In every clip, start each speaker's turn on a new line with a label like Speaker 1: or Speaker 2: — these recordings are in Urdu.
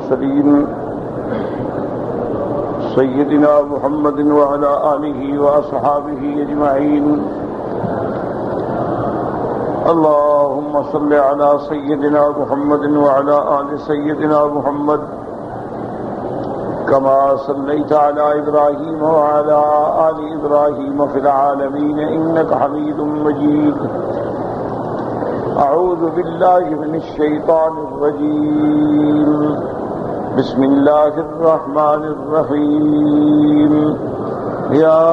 Speaker 1: المرسلين سيدنا محمد وعلى آله وأصحابه أجمعين اللهم صل على سيدنا محمد وعلى آل سيدنا محمد كما صليت على إبراهيم وعلى آل إبراهيم في العالمين إنك حميد مجيد أعوذ بالله من الشيطان الرجيم بسم الله الرحمن الرحيم يا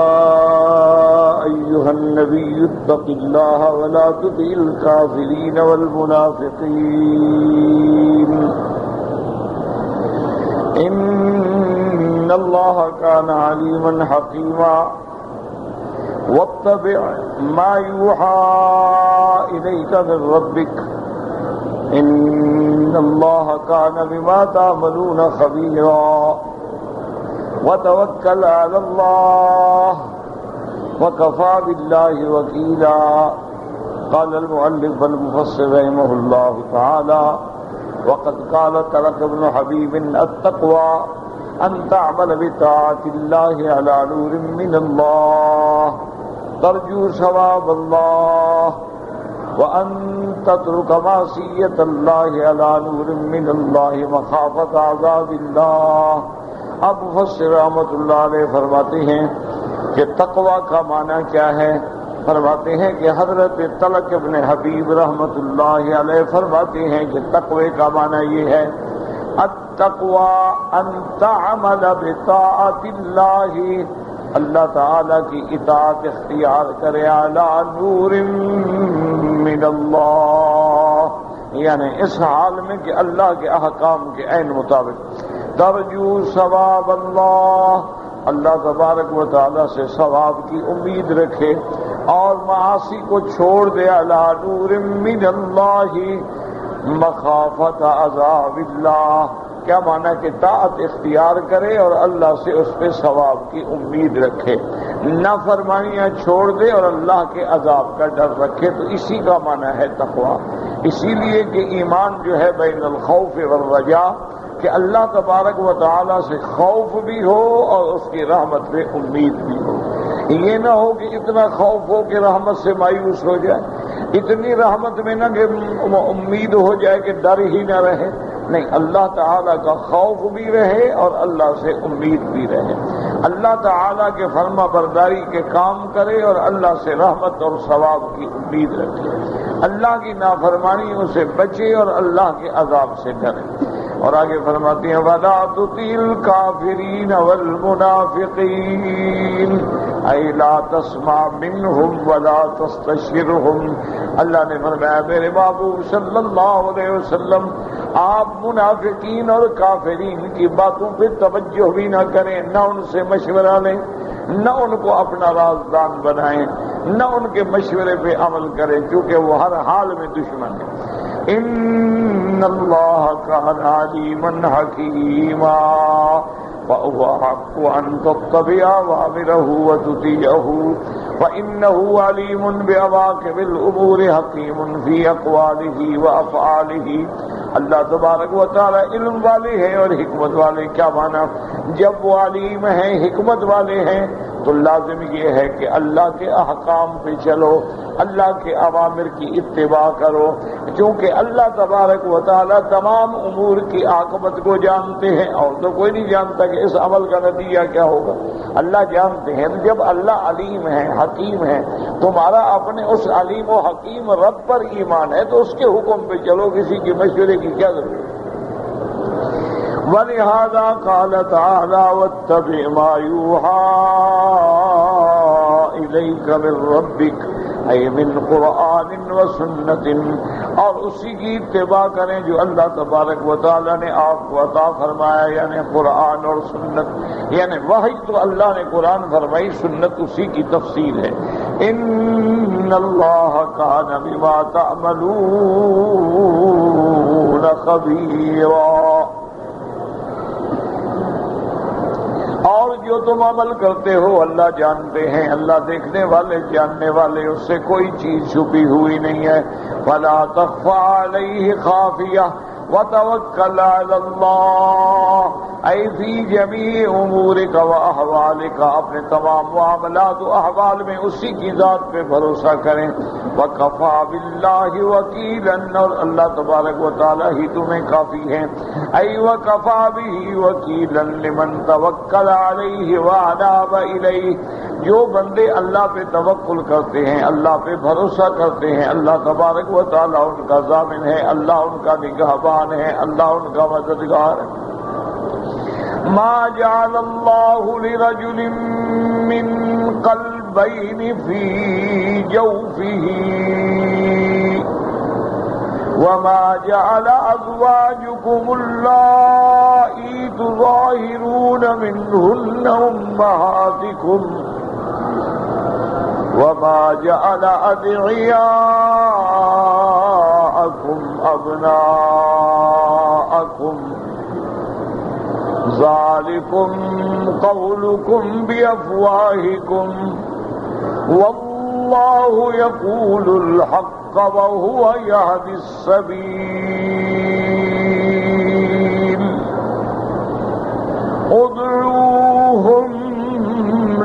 Speaker 1: أيها النبي اتق الله ولا تطع الكافرين والمنافقين إن الله كان عليما حكيما واتبع ما يوحى إليك من ربك إن الله كان بما تعملون خبيرا وتوكل على الله وكفى بالله وكيلا قال المؤلف المفسر رحمه الله تعالى وقد قال ترك ابن حبيب التقوى أن تعمل بطاعة الله على نور من الله ترجو ثواب الله وأن تترك معصية الله على نور من الله مخافة عذاب الله. اب مفسر رحمۃ اللہ علیہ فرماتے ہیں کہ تقوی کا معنی کیا ہے؟ فرماتے ہیں کہ حضرت طلق ابن حبیب رحمۃ اللہ علیہ فرماتے ہیں کہ تقوی کا معنی یہ ہے التقوی ان تعمل بطاعت اللہ، اللہ تعالی کی اطاعت اختیار کرے علی نور من اللہ، یعنی اس حال میں کہ اللہ کے احکام کے عین مطابق ترجو ثواب اللہ، اللہ تبارک و تعالی سے ثواب کی امید رکھے اور معاصی کو چھوڑ دے علی نور من اللہ مخافت عذاب اللہ. کیا معنی کہ طاعت اختیار کرے اور اللہ سے اس پہ ثواب کی امید رکھے، نافرمانیاں چھوڑ دے اور اللہ کے عذاب کا ڈر رکھے، تو اسی کا معنی ہے تقویٰ. اسی لیے کہ ایمان جو ہے بین الخوف والرجاء، کہ اللہ تبارک و تعالی سے خوف بھی ہو اور اس کی رحمت پہ امید بھی ہو. یہ نہ ہو کہ اتنا خوف ہو کہ رحمت سے مایوس ہو جائے، اتنی رحمت میں نہ کہ امید ہو جائے کہ ڈر ہی نہ رہے. نہیں، اللہ تعالیٰ کا خوف بھی رہے اور اللہ سے امید بھی رہے، اللہ تعالیٰ کے فرما برداری کے کام کرے اور اللہ سے رحمت اور ثواب کی امید رکھے، اللہ کی نافرمانیوں سے بچے اور اللہ کے عذاب سے ڈرے. اور آگے فرماتے ہیں وَلَا تُطِعِ الْكَافِرِينَ وَالْمُنَافِقِينَ اَيْ لَا تَسْمَعْ مِنْهُمْ وَلَا تَسْتَشِرْهُمْ. اللہ نے فرمایا میرے محبوب صلی اللہ علیہ وسلم آپ منافقین اور کافرین کی باتوں پہ توجہ بھی نہ کریں، نہ ان سے مشورہ لیں، نہ ان کو اپنا رازدان بنائیں، نہ ان کے مشورے پہ عمل کریں، کیونکہ وہ ہر حال میں دشمن ہیں. ان اللہ کان علیما حکیما وهو حق ان تتبع اوامره وتطيعه فانه عليم بعواقب الامور حكيم في اقواله وافعاله. اللہ تبارک و تعالی علم والے ہیں اور حکمت والے. کیا معنی؟ جب وہ علیم ہیں، حکمت والے ہیں، تو لازم یہ ہے کہ اللہ کے احکام پہ چلو، اللہ کے اوامر کی اتباع کرو، کیونکہ اللہ تبارک و تعالی تمام امور کی عاقبت کو جانتے ہیں، اور تو کوئی نہیں جانتا کہ اس عمل کا نتیجہ کیا ہوگا. اللہ جانتے ہیں. جب اللہ علیم ہے، حکیم ہے، تمہارا اپنے اس علیم و حکیم رب پر ایمان ہے تو اس کے حکم پہ چلو، کسی کی مشورے کی کیا ضرورت. وَلِهَذَا قَالَ تَعَالَى وَاتَّبِعْ مَا يُوحَى إِلَيْكَ مِن رَّبِّكَ أَيْ مِن قُرْآنٍ وَسُنَّةٍ، اور اسی کی اتباع کریں جو اللہ تبارک و تعالی نے آپ کو عطا فرمایا، یعنی قرآن اور سنت. یعنی وحی تو اللہ نے قرآن فرمائی، سنت اسی کی تفسیر ہے. ان اللہ کان بما تعملون خبیرا، اور جو تم عمل کرتے ہو اللہ جانتے ہیں، اللہ دیکھنے والے، جاننے والے، اس سے کوئی چیز چھپی ہوئی نہیں ہے. فلا تخفى علیہ خافیہ، وتوکل علی اللہ ای فی جمیع امورک و احوالک، اپنے تمام معاملات و احوال میں اسی کی ذات پہ بھروسہ کریں. وکفی باللہ وکیلا، اور اللہ تبارک و تعالی ہی تمہیں کافی ہے. ای وکفی بہ وکیلا لمن توکل علیہ واناب الیہ، جو بندے اللہ پہ توکل کرتے ہیں، اللہ پہ بھروسہ کرتے ہیں، اللہ تبارک و تعالی ان کا ضامن ہے، اللہ ان کا نگہبان ہے، اللہ ان کا مددگار ہے. ما جعل اللہ لرجل من قلبین فی جوفہ وما جعل ازواجکم اللائی تظاہرون منہن امہاتکم وما جعل ادعیاءکم ابناءکم ذالکم قولکم بافواہکم واللہ یقول الحق وهو يهدي السبيل. ادعوهم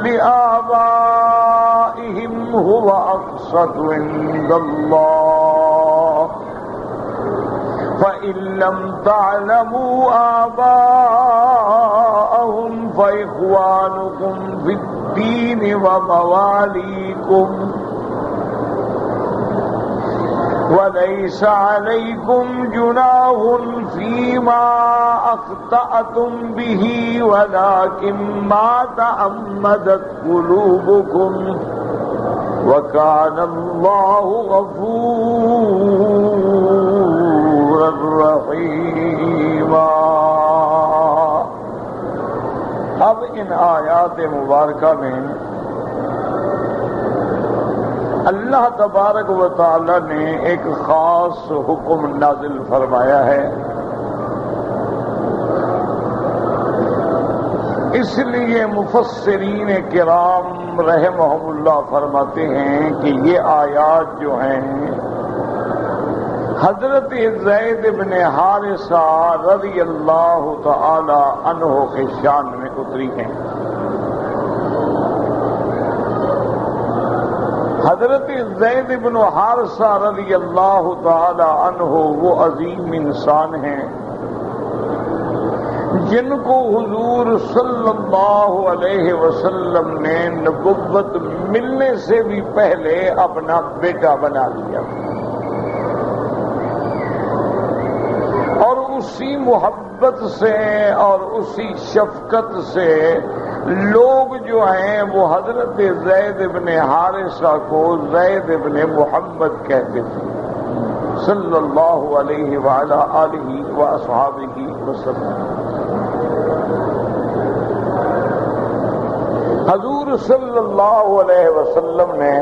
Speaker 1: لآبائهم هو أقسط عند الله فإن لم تعلموا آباءهم فإخوانكم في الدين ومواليكم وَلَيْسَ عَلَيْكُمْ جُنَاحٌ فِيمَا أَخْطَأْتُمْ بِهِ وَلَكِنْ مَا تَعَمَّدَتْ قُلُوبُكُمْ وَكَانَ اللَّهُ غَفُورًا رَحِيمًا. اب ان آیات مبارکہ میں اللہ تبارک و تعالی نے ایک خاص حکم نازل فرمایا ہے. اس لیے مفسرین کرام رحمہم اللہ فرماتے ہیں کہ یہ آیات جو ہیں حضرت زید بن حارثہ رضی اللہ تعالی عنہ کے شان میں اتری ہیں. حضرت زید بن حارثہ رضی اللہ تعالی عنہ وہ عظیم انسان ہیں جن کو حضور صلی اللہ علیہ وسلم نے نبوت ملنے سے بھی پہلے اپنا بیٹا بنا لیا، اور اسی محبت سے اور اسی شفقت سے لوگ جو ہیں وہ حضرت زید بن حارثہ کو زید بن محمد کہتے تھے صلی اللہ علیہ وعلی آلہ واصحابہ وسلم. حضور صلی اللہ علیہ وسلم نے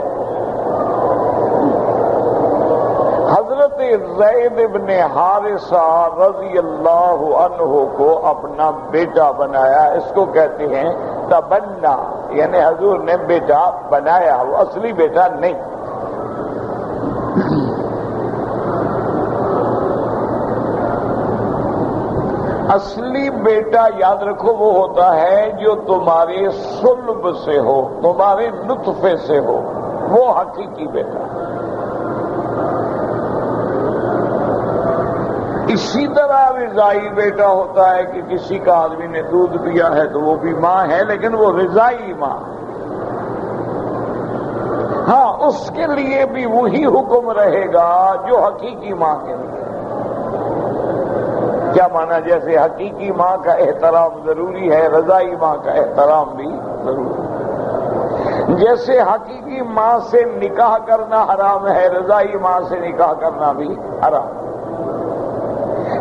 Speaker 1: حضرت زید بن حارثہ رضی اللہ عنہ کو اپنا بیٹا بنایا. اس کو کہتے ہیں تبنا، یعنی حضور نے بیٹا بنایا، وہ اصلی بیٹا نہیں. اصلی بیٹا یاد رکھو وہ ہوتا ہے جو تمہارے صلب سے ہو، تمہارے نطفے سے ہو، وہ حقیقی بیٹا. اسی طرح رضائی بیٹا ہوتا ہے کہ کسی کا آدمی نے دودھ پیا ہے تو وہ بھی ماں ہے، لیکن وہ رضائی ماں. ہاں، اس کے لیے بھی وہی حکم رہے گا جو حقیقی ماں کے لیے. کیا مانا؟ جیسے حقیقی ماں کا احترام ضروری ہے، رضائی ماں کا احترام بھی ضروری ہے. جیسے حقیقی ماں سے نکاح کرنا حرام ہے، رضائی ماں سے نکاح کرنا بھی حرام.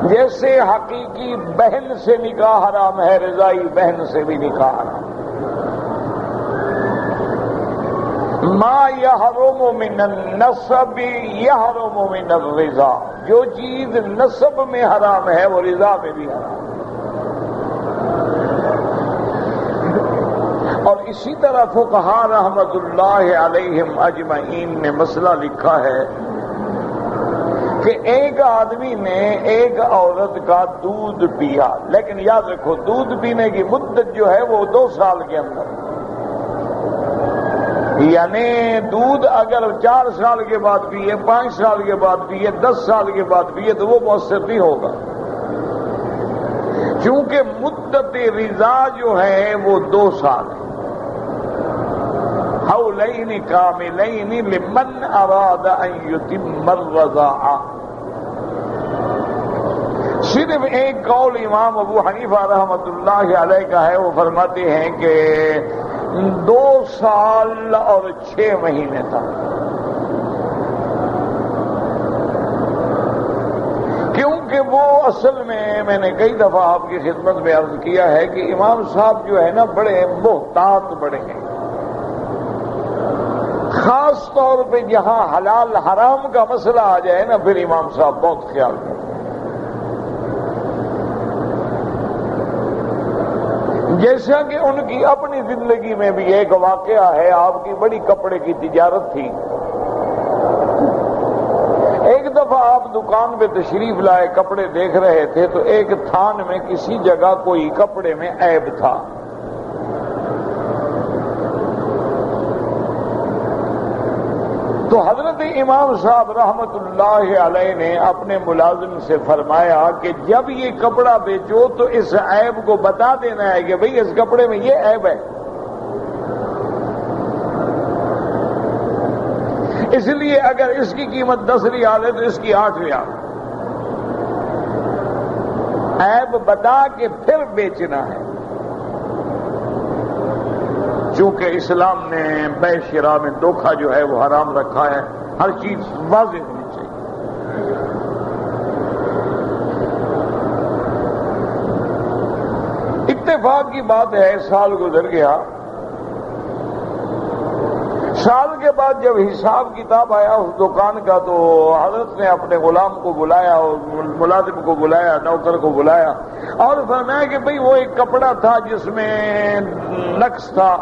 Speaker 1: جیسے حقیقی بہن سے نکاح حرام ہے، رضائی بہن سے بھی نکاح حرام. ما یحرم من النسب یحرم من الرضا، جو چیز نسب میں حرام ہے وہ رضا میں بھی حرام. اور اسی طرح فقہاء رحمت اللہ علیہم اجمعین نے مسئلہ لکھا ہے کہ ایک آدمی نے ایک عورت کا دودھ پیا، لیکن یاد رکھو دودھ پینے کی مدت جو ہے وہ 2 سال کے اندر، یعنی دودھ اگر 4 سال کے بعد پیے، 5 سال کے بعد پیے، 10 سال کے بعد پیے تو وہ مؤثر نہیں ہوگا، چونکہ مدت رضا جو ہے وہ 2 سال ہے۔ حولین کاملین لمن اراد ان یتم الرضاعہ۔ صرف ایک قول امام ابو حنیفہ رحمۃ اللہ علیہ کا ہے، وہ فرماتے ہیں کہ 2 سال اور 6 مہینے تھا، کیونکہ وہ اصل میں نے کئی دفعہ آپ کی خدمت میں عرض کیا ہے کہ امام صاحب جو ہے نا بڑے محتاط بڑے ہیں، خاص طور پہ جہاں حلال حرام کا مسئلہ آ جائے نا پھر امام صاحب بہت خیال کریں۔ جیسا کہ ان کی اپنی زندگی میں بھی ایک واقعہ ہے، آپ کی بڑی کپڑے کی تجارت تھی، ایک دفعہ آپ دکان پہ تشریف لائے، کپڑے دیکھ رہے تھے تو ایک تھان میں کسی جگہ کوئی کپڑے میں عیب تھا، تو حضرت امام صاحب رحمت اللہ علیہ نے اپنے ملازم سے فرمایا کہ جب یہ کپڑا بیچو تو اس عیب کو بتا دینا ہے کہ بھئی اس کپڑے میں یہ عیب ہے، اس لیے اگر اس کی قیمت 10 ریال ہے تو اس کی 8 ریال، عیب بتا کے پھر بیچنا ہے، چونکہ اسلام نے بے شراء میں دھوکہ جو ہے وہ حرام رکھا ہے، ہر چیز واضح ہونی چاہیے۔ اتفاق کی بات ہے، سال گزر گیا، سال کے بعد جب حساب کتاب آیا اس دکان کا تو حضرت نے اپنے غلام کو بلایا اور ملازم کو بلایا، نوکر کو بلایا اور فرمایا کہ بھئی وہ ایک کپڑا تھا جس میں نقص تھا،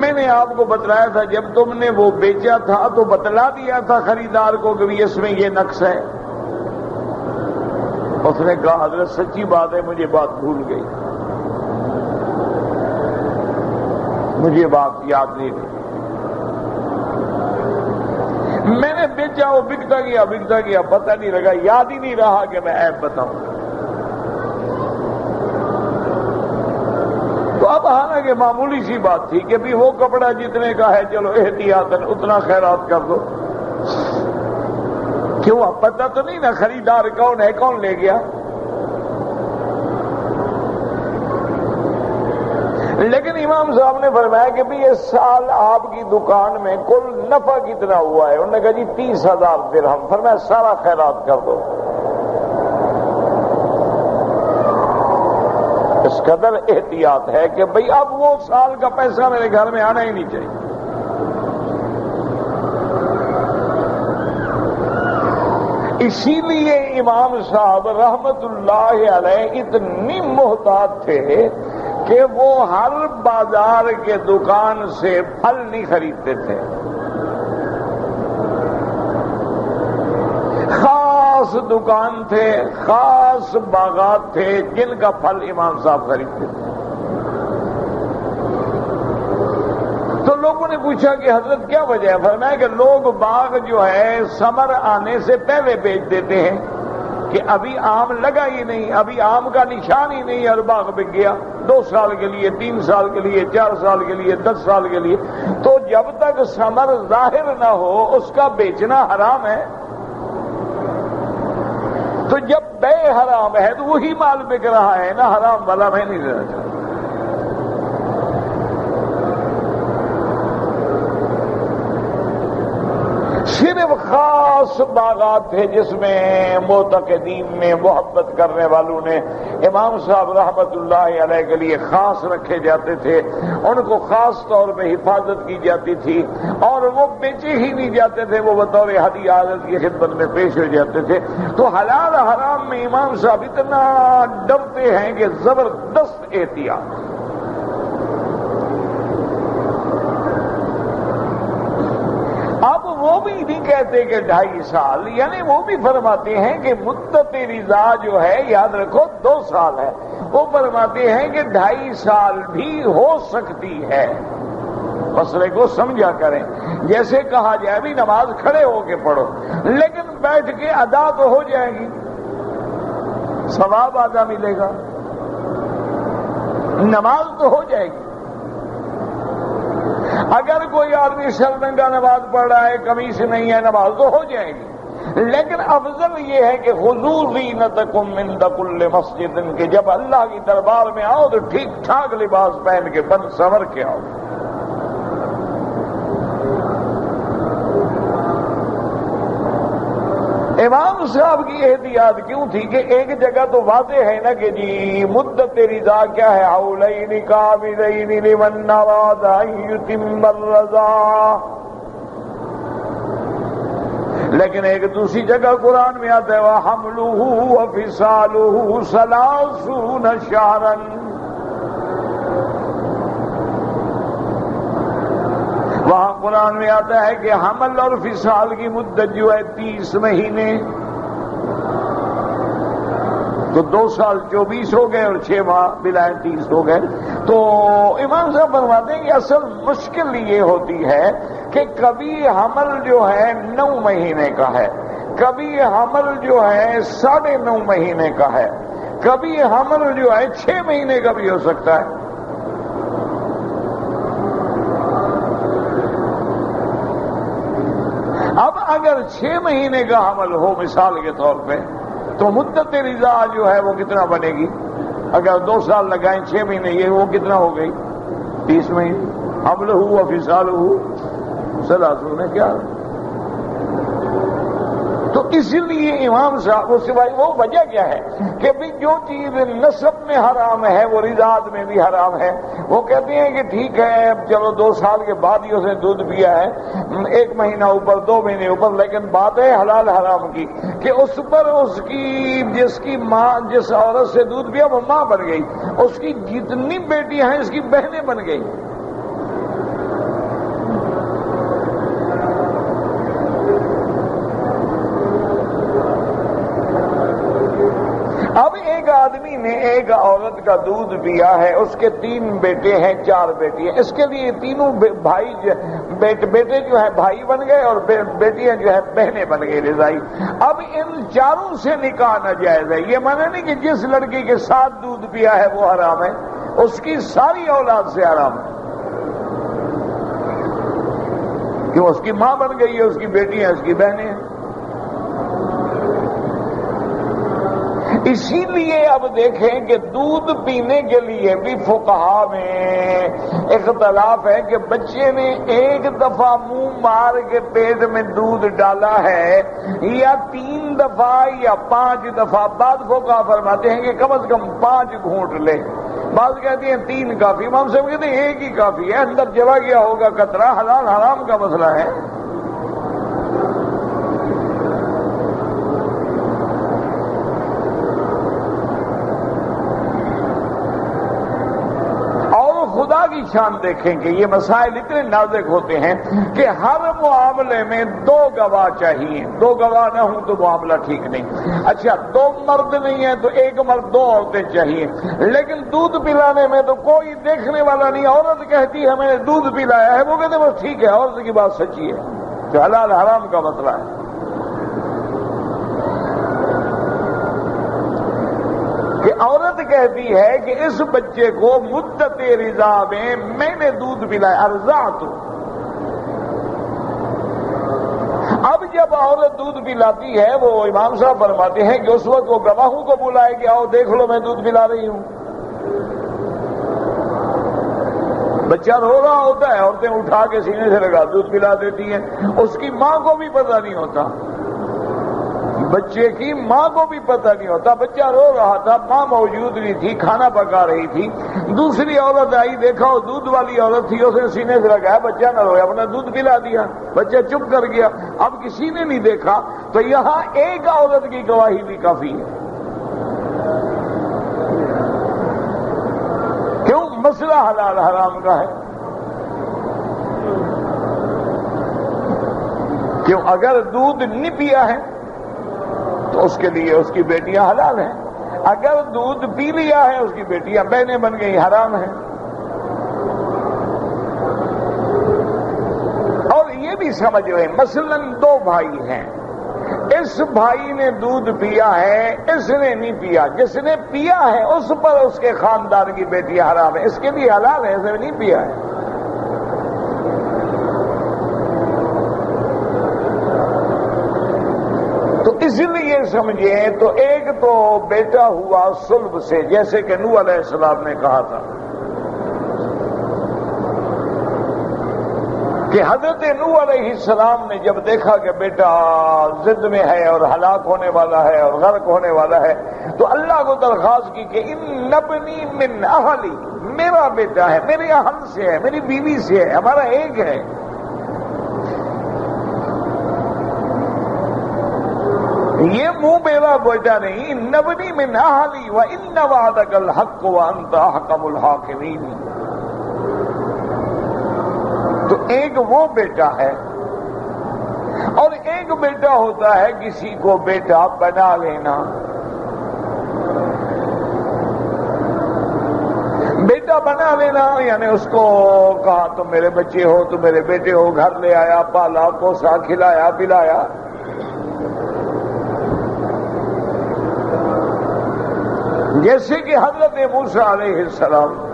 Speaker 1: میں نے آپ کو بتلایا تھا، جب تم نے وہ بیچا تھا تو بتلا دیا تھا خریدار کو کہ اس میں یہ نقص ہے۔ اس نے کہا حضرت سچی بات ہے، مجھے بات بھول گئی، مجھے بات یاد نہیں رہی، میں نے بیچا، وہ بکتا گیا، پتہ نہیں لگا، یاد ہی نہیں رہا کہ میں عیب بتاؤں۔ تو اب حالانکہ معمولی سی بات تھی کہ بھی وہ کپڑا جتنے کا ہے چلو احتیاطاً اتنا خیرات کر دو، کیوں اب پتہ تو نہیں نا خریدار کون ہے، کون لے گیا۔ لیکن امام صاحب نے فرمایا کہ بھی اس سال آپ کی دکان میں کل نفع کتنا ہوا ہے؟ انہوں نے کہا جی 30,000 درہم۔ فرمایا سارا خیرات کر دو۔ اس قدر احتیاط ہے کہ بھئی اب وہ سال کا پیسہ میرے گھر میں آنا ہی نہیں چاہیے۔ اسی لیے امام صاحب رحمت اللہ علیہ اتنی محتاط تھے کہ وہ ہر بازار کے دکان سے پھل نہیں خریدتے تھے، خاص دکان تھے، خاص باغات تھے جن کا پھل امام صاحب خریدتے تھے۔ تو لوگوں نے پوچھا کہ حضرت کیا وجہ ہے؟ فرمایا کہ لوگ باغ جو ہے سمر آنے سے پہلے بیچ دیتے ہیں کہ ابھی آم لگا ہی نہیں، ابھی آم کا نشان ہی نہیں، اور باغ بک گیا 2 سال کے لیے، 3 سال کے لیے، 4 سال کے لیے، 10 سال کے لیے۔ تو جب تک ثمر ظاہر نہ ہو اس کا بیچنا حرام ہے۔ تو جب بے حرام ہے تو وہی مال بک رہا ہے نا، حرام والا میں نہیں رہنا چاہتا۔ صرف خاص باغات تھے جس میں معتقدین نے، محبت کرنے والوں نے امام صاحب رحمت اللہ علیہ کے لیے خاص رکھے جاتے تھے، ان کو خاص طور پہ حفاظت کی جاتی تھی اور وہ بیچے ہی نہیں جاتے تھے، وہ بطور ہدیہ حضرت کی خدمت میں پیش ہو جاتے تھے۔ تو حلال حرام میں امام صاحب اتنا ڈرتے ہیں کہ زبردست احتیاط۔ اب وہ بھی نہیں کہتے کہ 2.5 سال، یعنی وہ بھی فرماتے ہیں کہ مدت رضا جو ہے یاد رکھو 2 سال ہے، وہ فرماتے ہیں کہ 2.5 سال بھی ہو سکتی ہے۔ مسئلے کو سمجھا کریں، جیسے کہا جائے بھی نماز کھڑے ہو کے پڑھو، لیکن بیٹھ کے ادا تو ہو جائے گی، ثواب آدھا ملے گا، نماز تو ہو جائے گی۔ اگر کوئی آدمی شرمندہ نماز پڑھ رہا ہے، قمیص نہیں ہے، نماز تو ہو جائے گی، لیکن افضل یہ ہے کہ خذوا زینتکم عند کل مسجد، کہ جب اللہ کی دربار میں آؤ تو ٹھیک ٹھاک لباس پہن کے بن سنور کے آؤ۔ امام صاحب کی احتیاط کیوں تھی کہ ایک جگہ تو واضح ہے نا کہ جی مدت رضا کیا ہے، حولین کاملین لمن اراد ان یتم الرضا، لیکن ایک دوسری جگہ قرآن میں آتا ہے وحملہ وفصالہ 30 شہرا، وہاں قرآن میں آتا ہے کہ حمل اور فصال کی مدت جو ہے 30 مہینے، تو 2 سال 24 ہو گئے اور 6 ماہ بلائیں 30 ہو گئے۔ تو امام صاحب فرماتے ہیں کہ اصل مشکل یہ ہوتی ہے کہ کبھی حمل جو ہے 9 مہینے کا ہے، کبھی حمل جو ہے 9.5 مہینے کا ہے، کبھی حمل جو ہے 6 مہینے کا بھی ہو سکتا ہے۔ اب اگر 6 مہینے کا حمل ہو مثال کے طور پہ تو مدت رضا جو ہے وہ کتنا بنے گی؟ اگر 2 سال لگائیں 6 مہینے، یہ وہ کتنا ہو گئی؟ 30 مہینے۔ حمل ہوا فصال ہو 30 کیا؟ تو اسی لیے امام صاحب اس کے بعد وہ وجہ کیا ہے کہ بھی جو چیز نسب میں حرام ہے وہ رضاعت میں بھی حرام ہے۔ وہ کہتے ہیں کہ ٹھیک ہے چلو 2 سال کے بعد ہی اس نے دودھ پیا ہے، 1 مہینہ اوپر 2 مہینے اوپر، لیکن بات ہے حلال حرام کی کہ اس پر اس کی جس کی ماں جس عورت سے دودھ پیا وہ ماں بن گئی، اس کی جتنی بیٹیاں ہیں اس کی بہنیں بن گئی۔ اب ایک آدمی نے ایک عورت کا دودھ پیا ہے، اس کے 3 بیٹے ہیں 4 بیٹی ہیں، اس کے لیے تینوں بھائی بیٹے جو ہے بھائی بن گئے اور بیٹیاں جو ہے بہنیں بن گئی رضائی۔ اب ان 4 سے نکاح ناجائز ہے، یہ مانا نہیں کہ جس لڑکی کے ساتھ دودھ پیا ہے وہ حرام ہے، اس کی ساری اولاد سے حرام ہے، کیوں اس کی ماں بن گئی ہے، اس کی بیٹیاں اس کی بہنیں ہیں۔ اسی لیے اب دیکھیں کہ دودھ پینے کے لیے بھی فقہا میں اختلاف ہے کہ بچے نے ایک دفعہ منہ مار کے پیٹ میں دودھ ڈالا ہے یا 3 دفعہ یا 5 دفعہ۔ بعض فقہا فرماتے ہیں کہ کم از کم 5 گھونٹ لے، بعض کہتے ہیں 3 کافی، امام صاحب کہتے ہیں 1 ہی کافی ہے، اندر چلا گیا ہوگا قطرہ، حلال حرام کا مسئلہ ہے۔ خدا کی شان دیکھیں کہ یہ مسائل اتنے نازک ہوتے ہیں کہ ہر معاملے میں 2 گواہ چاہیے، 2 گواہ نہ ہوں تو معاملہ ٹھیک نہیں۔ اچھا 2 مرد نہیں ہیں تو 1 مرد 2 عورتیں چاہیے، لیکن دودھ پلانے میں تو کوئی دیکھنے والا نہیں، عورت کہتی ہے میں نے دودھ پلایا ہے، وہ کہتے بس ٹھیک ہے، عورت کی بات سچی ہے، تو حلال حرام کا مسئلہ ہے۔ کہ عورت کہتی ہے کہ اس بچے کو مدت رضا میں نے دودھ پلایا، ارضعت۔ اب جب عورت دودھ پلاتی ہے وہ امام صاحب فرماتے ہیں کہ اس وقت وہ گواہوں کو بلائے کہ آؤ دیکھ لو میں دودھ پلا رہی ہوں۔ بچہ رو رہا ہوتا ہے، عورتیں اٹھا کے سینے سے لگا دودھ پلا دیتی ہیں، اس کی ماں کو بھی پتہ نہیں ہوتا، بچے کی ماں کو بھی پتہ نہیں ہوتا، بچہ رو رہا تھا، ماں موجود نہیں تھی، کھانا پکا رہی تھی، دوسری عورت آئی، دیکھا وہ دودھ والی عورت تھی، اس نے سینے سے لگایا، بچہ نہ رویا، اپنا دودھ پلا دیا، بچہ چپ کر گیا، اب کسی نے نہیں دیکھا، تو یہاں ایک عورت کی گواہی بھی کافی ہے۔ کیوں؟ مسئلہ حلال حرام کا ہے۔ کیوں؟ اگر دودھ نہیں پیا ہے تو اس کے لیے اس کی بیٹیاں حلال ہیں، اگر دودھ پی لیا ہے اس کی بیٹیاں بہنیں بن گئی، حرام ہیں۔ اور یہ بھی سمجھ رہے، مثلا دو بھائی ہیں، اس بھائی نے دودھ پیا ہے، اس نے نہیں پیا، جس نے پیا ہے اس پر اس کے خاندان کی بیٹیاں حرام ہے، اس کے لیے حلال ہے، اس نے نہیں پیا ہے۔ تو اس لیے سمجھیں تو ایک تو بیٹا ہوا صلب سے، جیسے کہ نوح علیہ السلام نے کہا تھا کہ حضرت نوح علیہ السلام نے جب دیکھا کہ بیٹا ضد میں ہے اور ہلاک ہونے والا ہے اور غرق ہونے والا ہے، تو اللہ کو درخواست کی کہ ان ابنی من اہلی، میرا بیٹا ہے، میرے اہل سے ہے، میری بیوی سے ہے، ہمارا ایک ہے۔ یہ منہ میرا بیٹا نہیں، ان ابنی من اہلی وان وعدک الحق وانت احکم الحاکمین۔ تو ایک وہ بیٹا ہے، اور ایک بیٹا ہوتا ہے کسی کو بیٹا بنا لینا۔ بیٹا بنا لینا یعنی اس کو کہا تم میرے بچے ہو، تم میرے بیٹے ہو، گھر لے آیا، پالا پوسا، کھلایا پلایا۔ جیسے کہ حضرت موسیٰ علیہ السلام،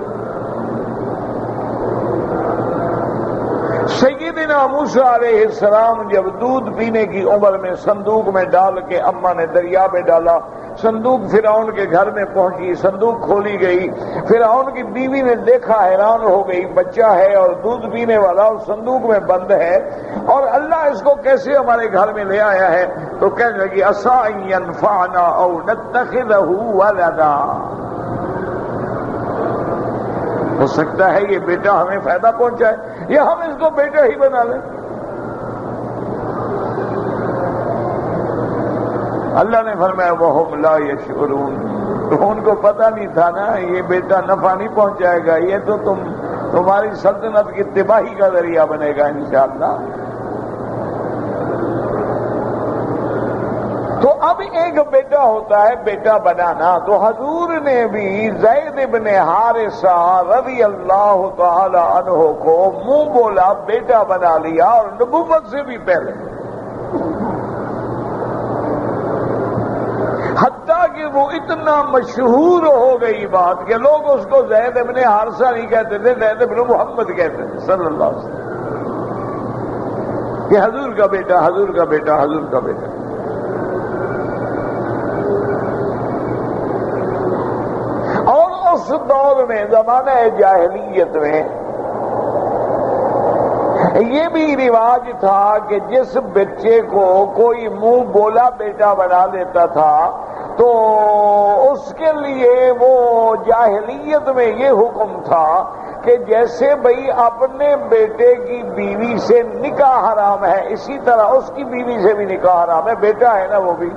Speaker 1: سیدنا موسیٰ علیہ السلام جب دودھ پینے کی عمر میں صندوق میں ڈال کے اماں نے دریا میں ڈالا، صندوق فرعون کے گھر میں پہنچی، صندوق کھولی گئی، فرعون کی بیوی نے دیکھا، حیران ہو گئی، بچہ ہے اور دودھ پینے والا اور صندوق میں بند ہے، اور اللہ اس کو کیسے ہمارے گھر میں لے آیا ہے؟ تو کہنے لگی عسیٰ ان ینفعنا او نتخذہ ولدا، ہو سکتا ہے یہ بیٹا ہمیں فائدہ پہنچائے یا ہم اس کو بیٹا ہی بنا لیں۔ اللہ نے فرمایا وَهُمْ لَا يَشْعُرُونَ، تو ان کو پتہ نہیں تھا نا یہ بیٹا نفع نہیں پہنچائے گا، یہ تو تمہاری سلطنت کی تباہی کا ذریعہ بنے گا انشاءاللہ۔ تو اب ایک بیٹا ہوتا ہے بیٹا بنانا، تو حضور نے بھی زید بن حارثہ رضی اللہ تعالی عنہ کو منہ بولا بیٹا بنا لیا، اور نبوت سے بھی پہلے، حتیٰ کہ وہ اتنا مشہور ہو گئی بات کہ لوگ اس کو زید بن حارثہ نہیں کہتے تھے، زید بن محمد کہتے تھے صلی اللہ علیہ وسلم، کہ حضور کا بیٹا، حضور کا بیٹا، حضور کا بیٹا۔ اور اس دور میں، زمانہ جاہلیت میں، یہ بھی رواج تھا کہ جس بچے کو کوئی منہ بولا بیٹا بنا دیتا تھا تو اس کے لیے وہ جاہلیت میں یہ حکم تھا کہ جیسے بھئی اپنے بیٹے کی بیوی سے نکاح حرام ہے، اسی طرح اس کی بیوی سے بھی نکاح حرام ہے، بیٹا ہے نا وہ بھی۔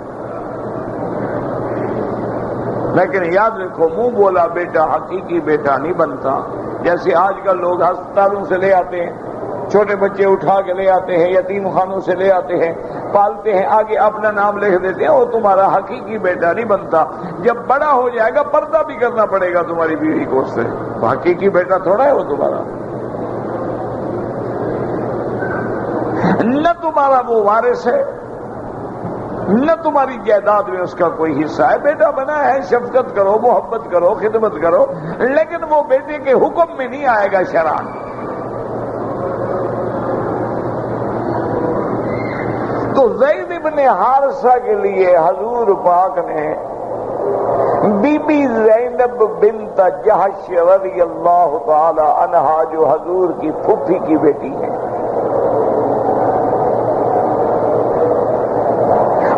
Speaker 1: لیکن یاد رکھو منہ بولا بیٹا حقیقی بیٹا نہیں بنتا۔ جیسے آج کل لوگ ہسپتالوں سے لے آتے ہیں، چھوٹے بچے اٹھا کے لے آتے ہیں، یتیم خانوں سے لے آتے ہیں، پالتے ہیں، آگے اپنا نام لکھ دیتے ہیں، وہ تمہارا حقیقی بیٹا نہیں بنتا۔ جب بڑا ہو جائے گا پردہ بھی کرنا پڑے گا تمہاری بیوی کو، اس سے حقیقی بیٹا تھوڑا ہے وہ تمہارا، نہ تمہارا وہ وارث ہے، نہ تمہاری جائیداد میں اس کا کوئی حصہ ہے۔ بیٹا بنا ہے، شفقت کرو، محبت کرو، خدمت کرو، لیکن وہ بیٹے کے حکم میں نہیں آئے گا شرعاً۔ تو زید بن حارثہ کے لیے حضور پاک نے بی بی زینب بنت جحش رضی اللہ تعالی عنہا، جو حضور کی پھوپھی کی بیٹی ہے،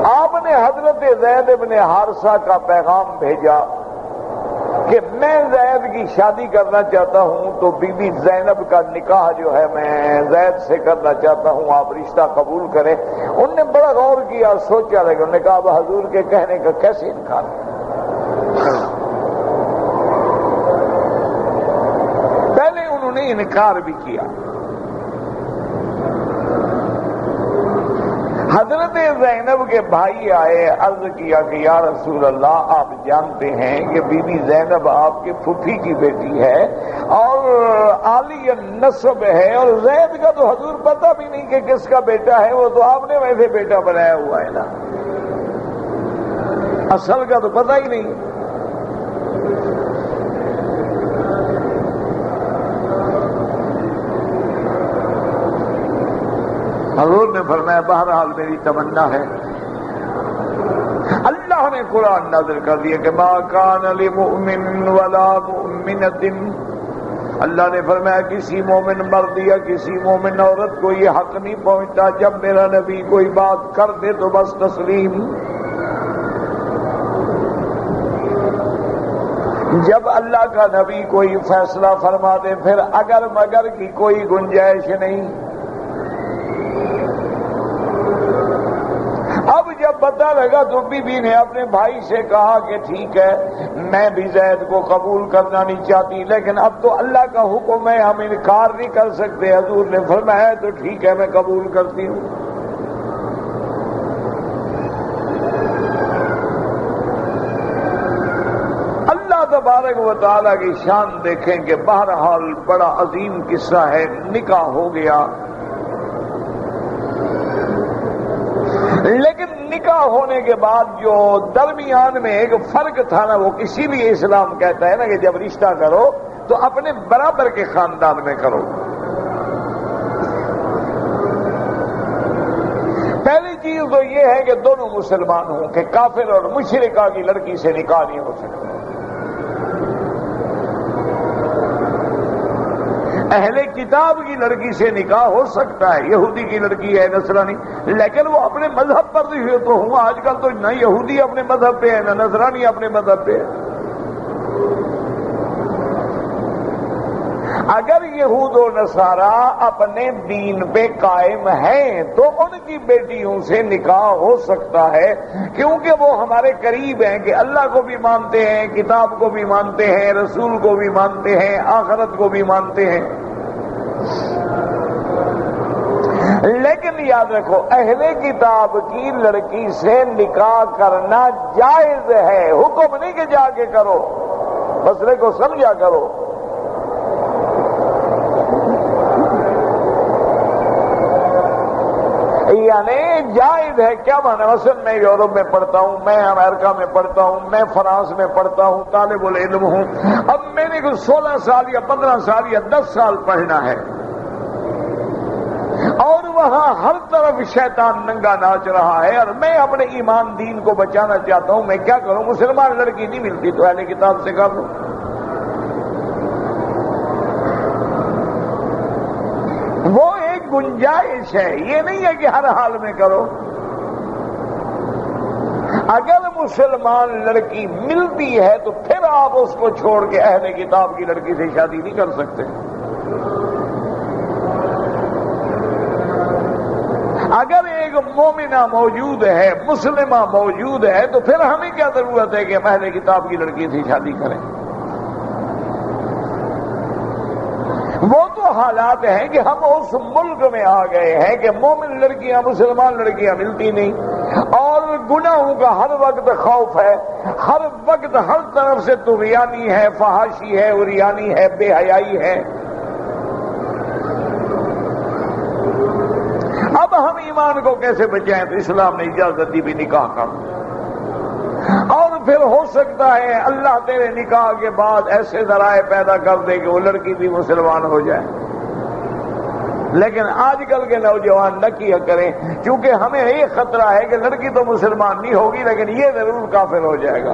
Speaker 1: آپ نے حضرت زید بن حارثہ کا پیغام بھیجا کہ میں زید کی شادی کرنا چاہتا ہوں، تو بی بی زینب کا نکاح جو ہے میں زید سے کرنا چاہتا ہوں، آپ رشتہ قبول کریں۔ انہوں نے بڑا غور کیا، سوچا، لیکن انہوں نے کہا اب حضور کے کہنے کا کیسے انکار؟ پہلے انہوں نے انکار بھی کیا، حضرت زینب کے بھائی آئے، عرض کیا کہ یا رسول اللہ آپ جانتے ہیں کہ بی بی زینب آپ کے پھوپھی کی بیٹی ہے اور عالی النسب ہے، اور زید کا تو حضور پتہ بھی نہیں کہ کس کا بیٹا ہے، وہ تو آپ نے ویسے بیٹا بنایا ہوا ہے نا، اصل کا تو پتہ ہی نہیں۔ حضور نے فرمایا بہرحال میری تمنا ہے، اللہ نے قرآن نازل کر دیا کہ ما کان لمؤمن ولا مؤمنۃ، اللہ نے فرمایا کسی مومن مرد یا کسی مومن عورت کو یہ حق نہیں پہنچتا جب میرا نبی کوئی بات کر دے تو بس تسلیم، جب اللہ کا نبی کوئی فیصلہ فرما دے پھر اگر مگر کی کوئی گنجائش نہیں۔ اب جب پتہ لگا تو بی بی نے اپنے بھائی سے کہا کہ ٹھیک ہے میں بھی زید کو قبول کرنا نہیں چاہتی، لیکن اب تو اللہ کا حکم ہے ہم انکار نہیں کر سکتے۔ حضور نے فرمایا تو ٹھیک ہے میں قبول کرتی ہوں۔ اللہ تبارک و تعالیٰ کی شان دیکھیں کہ بہرحال بڑا عظیم قصہ ہے، نکاح ہو گیا، لیکن نکاح ہونے کے بعد جو درمیان میں ایک فرق تھا نا، وہ کسی بھی اسلام کہتا ہے نا کہ جب رشتہ کرو تو اپنے برابر کے خاندان میں کرو۔ پہلی چیز تو یہ ہے کہ دونوں مسلمان ہوں، کہ کافر اور مشرکہ کی لڑکی سے نکاح نہیں ہو سکتا۔ اہل کتاب کی لڑکی سے نکاح ہو سکتا ہے، یہودی کی لڑکی ہے، نصرانی، لیکن وہ اپنے مذہب پر نہیں ہوئے تو ہوں۔ آج کل تو نہ یہودی اپنے مذہب پہ ہے نہ نصرانی اپنے مذہب پہ ہے۔ اگر یہود و نصارہ اپنے دین پہ قائم ہیں تو ان کی بیٹیوں سے نکاح ہو سکتا ہے، کیونکہ وہ ہمارے قریب ہیں کہ اللہ کو بھی مانتے ہیں، کتاب کو بھی مانتے ہیں، رسول کو بھی مانتے ہیں، آخرت کو بھی مانتے ہیں۔ لیکن یاد رکھو اہل کتاب کی لڑکی سے نکاح کرنا جائز ہے، حکم نہیں کہ جا کے کرو، مسئلے کو سمجھا کرو۔ یعنی جائز ہے کیا مانا؟ مثلا میں یورپ میں پڑھتا ہوں، میں امریکہ میں پڑھتا ہوں، میں فرانس میں پڑھتا ہوں، طالب العلم ہوں، اب میں نے 16 سال یا 15 سال یا 10 سال پڑھنا ہے، اور وہاں ہر طرف شیطان ننگا ناچ رہا ہے، اور میں اپنے ایمان دین کو بچانا چاہتا ہوں، میں کیا کروں؟ مسلمان لڑکی نہیں ملتی تو اہل کتاب سے کر لوں۔ وہ ایک گنجائش ہے، یہ نہیں ہے کہ ہر حال میں کرو۔ اگر مسلمان لڑکی ملتی ہے تو پھر آپ اس کو چھوڑ کے اہل کتاب کی لڑکی سے شادی نہیں کر سکتے۔ اگر ایک مومنہ موجود ہے، مسلمہ موجود ہے، تو پھر ہمیں کیا ضرورت ہے کہ ہم اہل کتاب کی لڑکی سے شادی کریں؟ وہ تو حالات ہیں کہ ہم اس ملک میں آ گئے ہیں کہ مومن لڑکیاں مسلمان لڑکیاں ملتی نہیں، اور گناہوں کا ہر وقت خوف ہے، ہر وقت ہر طرف سے طغیانی ہے، فحاشی ہے، عریانی ہے، بے حیائی ہے۔ اب ہم ایمان کو کیسے بچائیں؟ تو اسلام نے اجازت دی بھی نکاح کر، اور پھر ہو سکتا ہے اللہ تیرے نکاح کے بعد ایسے ذرائع پیدا کر دے کہ وہ لڑکی بھی مسلمان ہو جائے۔ لیکن آج کل کے نوجوان نہ کیا کریں، کیونکہ ہمیں یہ خطرہ ہے کہ لڑکی تو مسلمان نہیں ہوگی لیکن یہ ضرور کافر ہو جائے گا۔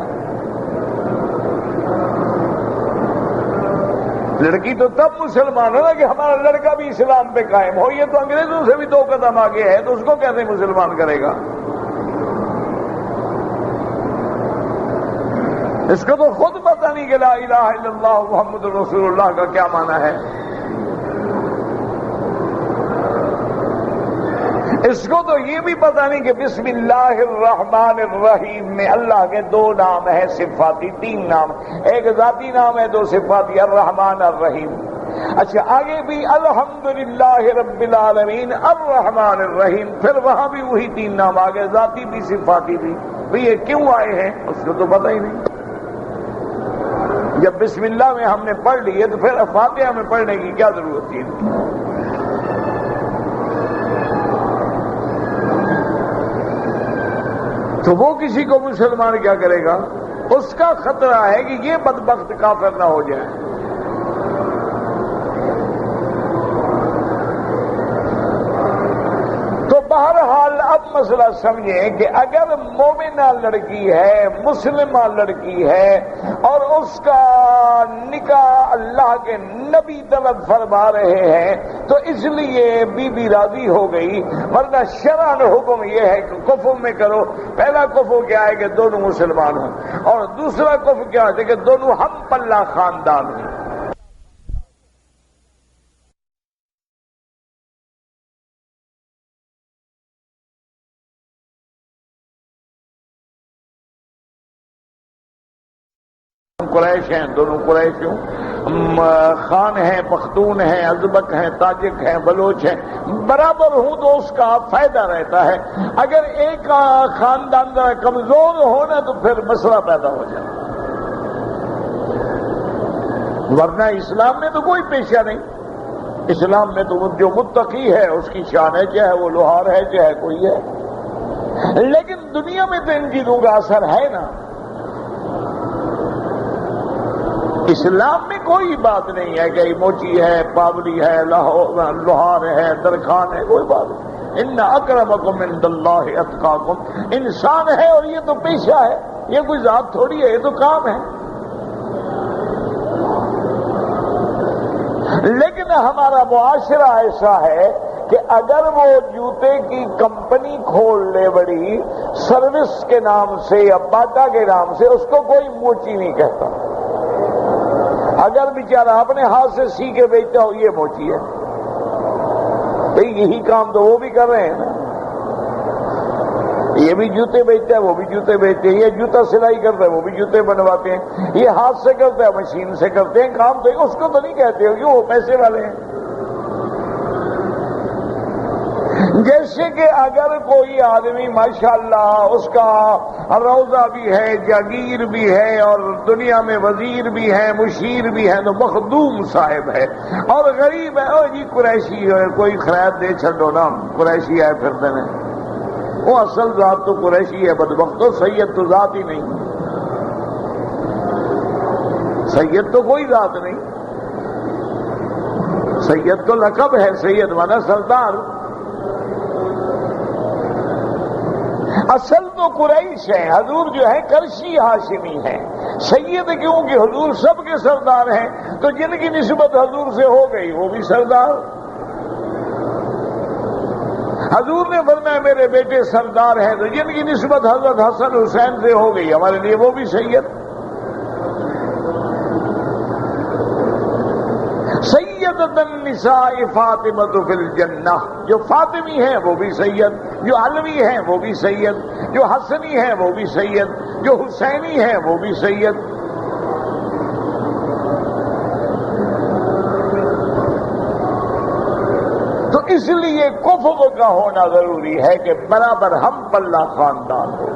Speaker 1: لڑکی تو تب مسلمان ہو نا کہ ہمارا لڑکا بھی اسلام پہ قائم ہو، یہ تو انگریزوں سے بھی 2 قدم آگے ہے، تو اس کو کیسے مسلمان کرے گا؟ اس کو تو خود پتہ نہیں کہ لا الہ الا اللہ محمد رسول اللہ کا کیا معنی ہے۔ اس کو تو یہ بھی پتہ نہیں کہ بسم اللہ الرحمن الرحیم میں اللہ کے 2 نام ہیں صفاتی، 3 نام، ایک ذاتی نام ہے، 2 صفاتی، الرحمن الرحیم۔ اچھا آگے بھی الحمدللہ رب العالمین الرحمن الرحیم، پھر وہاں بھی وہی 3 نام آگے، ذاتی بھی صفاتی بھی۔ بھئی یہ کیوں آئے ہیں اس کو تو پتہ ہی نہیں۔ جب بسم اللہ میں ہم نے پڑھ لی ہے تو پھر فاتحہ میں پڑھنے کی کیا ضرورت تھی؟ تو وہ کسی کو مسلمان کیا کرے گا؟ اس کا خطرہ ہے کہ یہ بدبخت کافر نہ ہو جائے۔ تو بہرحال اب مسئلہ سمجھیں کہ اگر مومنہ لڑکی ہے، مسلمہ لڑکی ہے، اور اس کا نکاح اللہ کے نبی طلب فرما رہے ہیں تو اس لیے بی بی راضی ہو گئی، ورنہ شرعاً حکم یہ ہے کہ کفر میں کرو۔ پہلا کفر کیا ہے کہ دونوں مسلمان ہوں، اور دوسرا کفر کیا ہے کہ دونوں ہم پلہ خاندان ہوں۔ قریش ہیں، دونوں قریش ہوں، خان ہیں، پختون ہیں، ازبک ہیں، تاجک ہیں، بلوچ ہیں، برابر ہوں تو اس کا فائدہ رہتا ہے۔ اگر ایک خاندان ذرا کمزور ہونا تو پھر مسئلہ پیدا ہو جائے، ورنہ اسلام میں تو کوئی پیشہ نہیں۔ اسلام میں تو جو متقی ہے اس کی شان ہے، چاہے وہ لوہار ہے چاہے کوئی ہے، لیکن دنیا میں تو ان چیزوں کا اثر ہے نا۔ اسلام میں کوئی بات نہیں ہے کہ موچی ہے، پاوری ہے، لوہار ہے، درخان ہے، کوئی بات نہیں۔ ان اکرمکم عند اللہ اتقاکم، انسان ہے اور یہ تو پیشہ ہے، یہ کوئی ذات تھوڑی ہے، یہ تو کام ہے۔ لیکن ہمارا معاشرہ ایسا ہے کہ اگر وہ جوتے کی کمپنی کھول لے بڑی سروس کے نام سے یا باٹا کے نام سے، اس کو کوئی موچی نہیں کہتا۔ اگر بیچارہ اپنے ہاتھ سے سی کے بیچتا ہو یہ موچی ہے۔ بھئی یہی کام تو وہ بھی کر رہے ہیں نا، یہ بھی جوتے بیچتا ہے وہ بھی جوتے بیچتے ہیں، یہ جوتا سلائی کرتا ہے وہ بھی جوتے بنواتے ہیں، یہ ہاتھ سے کرتا ہے مشین سے کرتے ہیں کام، تو اس کو تو نہیں کہتے ہو کہ وہ پیسے والے ہیں۔ جیسے کہ اگر کوئی آدمی ماشاءاللہ اس کا روضہ بھی ہے، جاگیر بھی ہے، اور دنیا میں وزیر بھی ہے، مشیر بھی ہے، تو مخدوم صاحب ہے، اور غریب ہے، اور جی قریشی ہے، کوئی خرید دے چھڈو نا، قریشی آئے پھرتے ہیں، وہ اصل ذات تو قریشی ہے، بدبختو سید تو ذات ہی نہیں، سید تو کوئی ذات نہیں، سید تو لقب ہے، سید مانا سردار، اصل تو قریش ہے، حضور جو ہے کرشی ہاشمی ہیں، سید کیوں کہ حضور سب کے سردار ہیں، تو جن کی نسبت حضور سے ہو گئی وہ بھی سردار۔ حضور نے فرمایا میرے بیٹے سردار ہیں، تو جن کی نسبت حضرت حسن حسین سے ہو گئی ہمارے لیے وہ بھی سید۔ سیدۃ النساء فاطمۃ فی الجنہ، جو فاطمی ہیں وہ بھی سید، جو علوی ہیں وہ بھی سید، جو حسنی ہیں وہ بھی سید، جو حسینی ہیں وہ بھی سید۔ تو اس لیے کفر کا ہونا ضروری ہے کہ برابر ہم پلہ خاندان ہو۔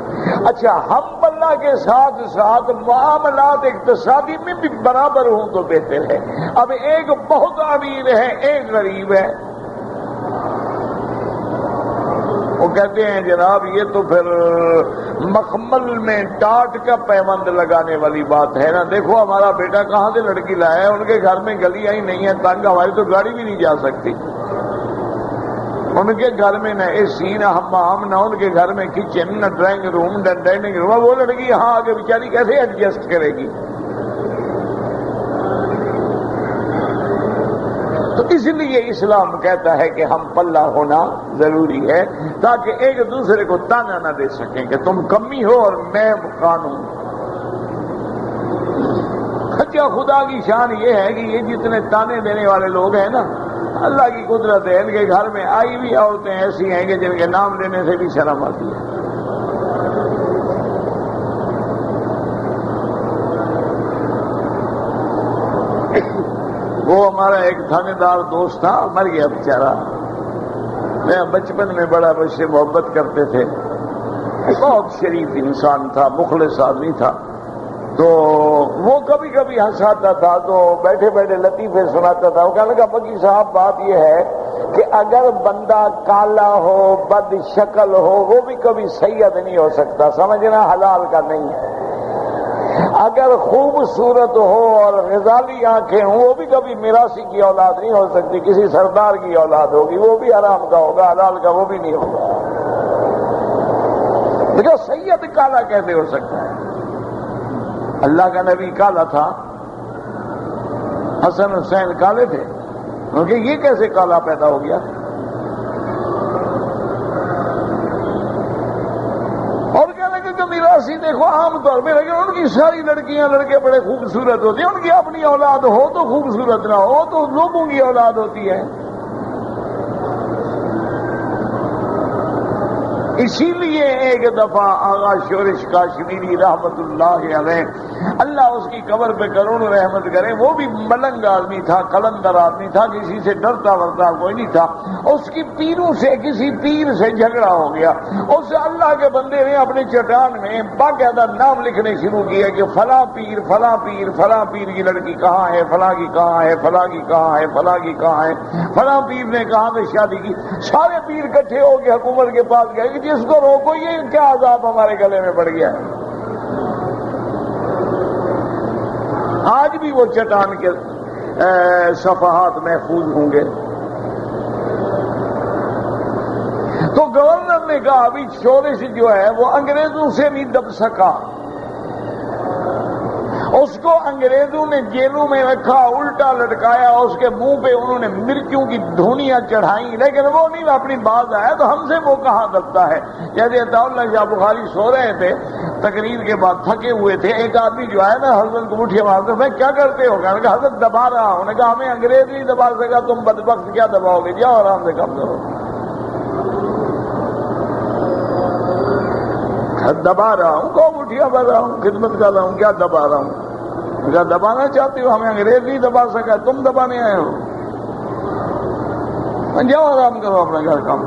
Speaker 1: اچھا ہم پلہ کے ساتھ ساتھ معاملات اقتصادی میں بھی برابر ہوں تو بہتر ہے۔ اب ایک بہت امیر ہے ایک غریب ہے، وہ کہتے ہیں جناب یہ تو پھر مخمل میں ٹاٹ کا پیوند لگانے والی بات ہے نا، دیکھو ہمارا بیٹا کہاں سے لڑکی لایا ہے، ان کے گھر میں گلیاں ہی نہیں ہیں، تنگ ہماری تو گاڑی بھی نہیں جا سکتی، ان کے گھر میں نہ اے سی نہ حمام، نہ ان کے گھر میں کچن، نہ ڈرائنگ روم نہ ڈائننگ روم، وہ لڑکی یہاں آگے بیچاری کیسے ایڈجسٹ کرے گی؟ تو اس لیے اسلام کہتا ہے کہ ہم پلہ ہونا ضروری ہے، تاکہ ایک دوسرے کو تانا نہ دے سکیں کہ تم کمی ہو اور میں قانون۔ اچھا خدا کی شان یہ ہے کہ یہ جتنے تانے دینے والے لوگ ہیں نا، اللہ کی قدرت ہے، ان کے گھر میں آئی بھی عورتیں ایسی ہیں کہ جن کے نام لینے سے بھی شرم آتی ہے۔ وہ ہمارا ایک تھانے دار دوست تھا، مر گیا بیچارہ۔ میں بچپن میں بڑا مجھ سے محبت کرتے تھے، بہت شریف انسان تھا، مخلص آدمی تھا۔ تو وہ کبھی کبھی ہنساتا تھا تو بیٹھے بیٹھے لطیفے سناتا تھا۔ وہ کہنے لگا بکی صاحب بات یہ ہے کہ اگر بندہ کالا ہو، بد شکل ہو، وہ بھی کبھی سید نہیں ہو سکتا، سمجھنا حلال کا نہیں ہے۔ اگر خوبصورت ہو اور غزالی آنکھیں ہوں، وہ بھی کبھی میراثی کی اولاد نہیں ہو سکتی، کسی سردار کی اولاد ہوگی، وہ بھی حرام کا ہوگا، حلال کا وہ بھی نہیں ہوگا۔ دیکھو سید کالا کیسے ہو سکتا ہے؟ اللہ کا نبی کالا تھا، حسن حسین کالے تھے، کیونکہ یہ کیسے کالا پیدا ہو گیا؟ اور کیا لگے کہ میراثی دیکھو عام طور پہ لیکن ان کی ساری لڑکیاں لڑکے بڑے خوبصورت ہوتے ہیں، ان کی اپنی اولاد ہو تو خوبصورت نہ ہو تو لوگوں کی اولاد ہوتی ہے۔ اسی لیے ایک دفعہ آغا شورش کاشمیری رحمت اللہ علیہ، اللہ اس کی قبر پہ کروڑوں رحمت کرے، وہ بھی ملنگ آدمی تھا، قلندر آدمی تھا، کسی سے ڈرتا ورتا کوئی نہیں تھا۔ اس کی پیروں سے کسی پیر سے جھگڑا ہو گیا، اس اللہ کے بندے نے اپنی چٹان میں باقاعدہ نام لکھنے شروع کیا کہ فلاں پیر فلاں پیر، فلاں پیر کی لڑکی کہاں ہے، فلاں کی کہاں ہے، فلاں کی کہاں ہے، فلاں کی کہاں ہے، فلاں پیر نے کہاں پہ شادی کی۔ سارے پیر اکٹھے ہو کے حکومت کے پاس گئے کہ جس کو روکو یہ کیا عذاب ہمارے گلے میں پڑ گیا ہے۔ آج بھی وہ چٹان کے صفحات محفوظ ہوں گے۔ تو گورنر نے کہا ابھی شورش جو ہے وہ انگریزوں سے نہیں دب سکا، اس کو انگریزوں نے جیلوں میں رکھا، الٹا لٹکایا، اس کے منہ پہ انہوں نے مرچوں کی دھونیاں چڑھائیں، لیکن وہ نہیں اپنی باز آیا تو ہم سے وہ کہاں دبتا ہے۔ جیسے عطا اللہ شاہ بخاری سو رہے تھے، تقریر کے بعد تھکے ہوئے تھے، ایک آدمی جو ہے نا حضرت کو مٹھیاں مارتے، میں کیا کرتے ہو؟ کہا حضرت دبا رہا ہوں۔ نے کہا ہمیں انگریز نہیں دبا سکا، تم بدبخت کیا دباؤ گے؟ جاؤ آرام سے کام کرو۔ دبا رہا ہوں، کو مٹھیاں بھر رہا ہوں، خدمت کر رہا ہوں، کیا دبا رہا ہوں؟ کیا دبانا چاہتے ہو؟ ہمیں انگریز نہیں دبا سکا، تم دبانے آئے ہو، جاؤ آرام کرو اپنا گھر کام۔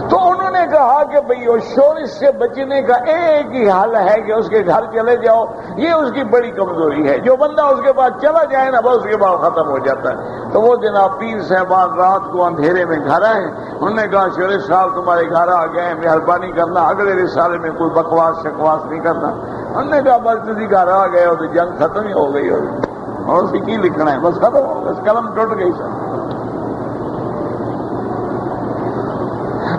Speaker 1: تو انہوں نے کہا کہ بھئی وہ شورش سے بچنے کا ایک ہی حل ہے کہ اس کے گھر چلے جاؤ، یہ اس کی بڑی کمزوری ہے، جو بندہ اس کے بعد چلا جائے نا بس اس کے بعد ختم ہو جاتا ہے۔ تو وہ جناب پیر صاحبان رات کو اندھیرے میں گھر آئے، انہوں نے کہا شورش صاحب تمہارے گھر آ گئے، مہربانی کرنا اگلے رسالے میں کوئی بکواس شکواس نہیں کرنا۔ انہوں نے کہا بس تسی گھر آ گئے ہو تو جنگ ختم ہی ہو گئی ہوگی، اور اسی کی لکھنا ہے، بس ختم ہو، بس قلم ٹوٹ گئی سر۔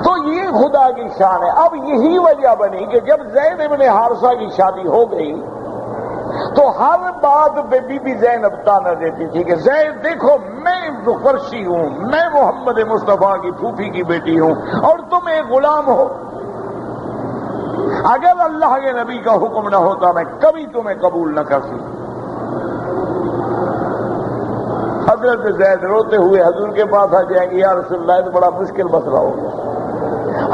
Speaker 1: تو یہ خدا کی شان ہے۔ اب یہی وجہ بنی کہ جب زید ابن حارثہ کی شادی ہو گئی تو ہر بات پہ بی بی زینب تانا دیتی تھی کہ زید دیکھو میں فرشی ہوں، میں محمد مصطفیٰ کی پھوپھی کی بیٹی ہوں اور تم ایک غلام ہو، اگر اللہ کے نبی کا حکم نہ ہوتا میں کبھی تمہیں قبول نہ کرتی۔ حضرت زید روتے ہوئے حضور کے پاس آ جائیں گے، یا رسول اللہ تو بڑا مشکل مسئلہ ہو گیا،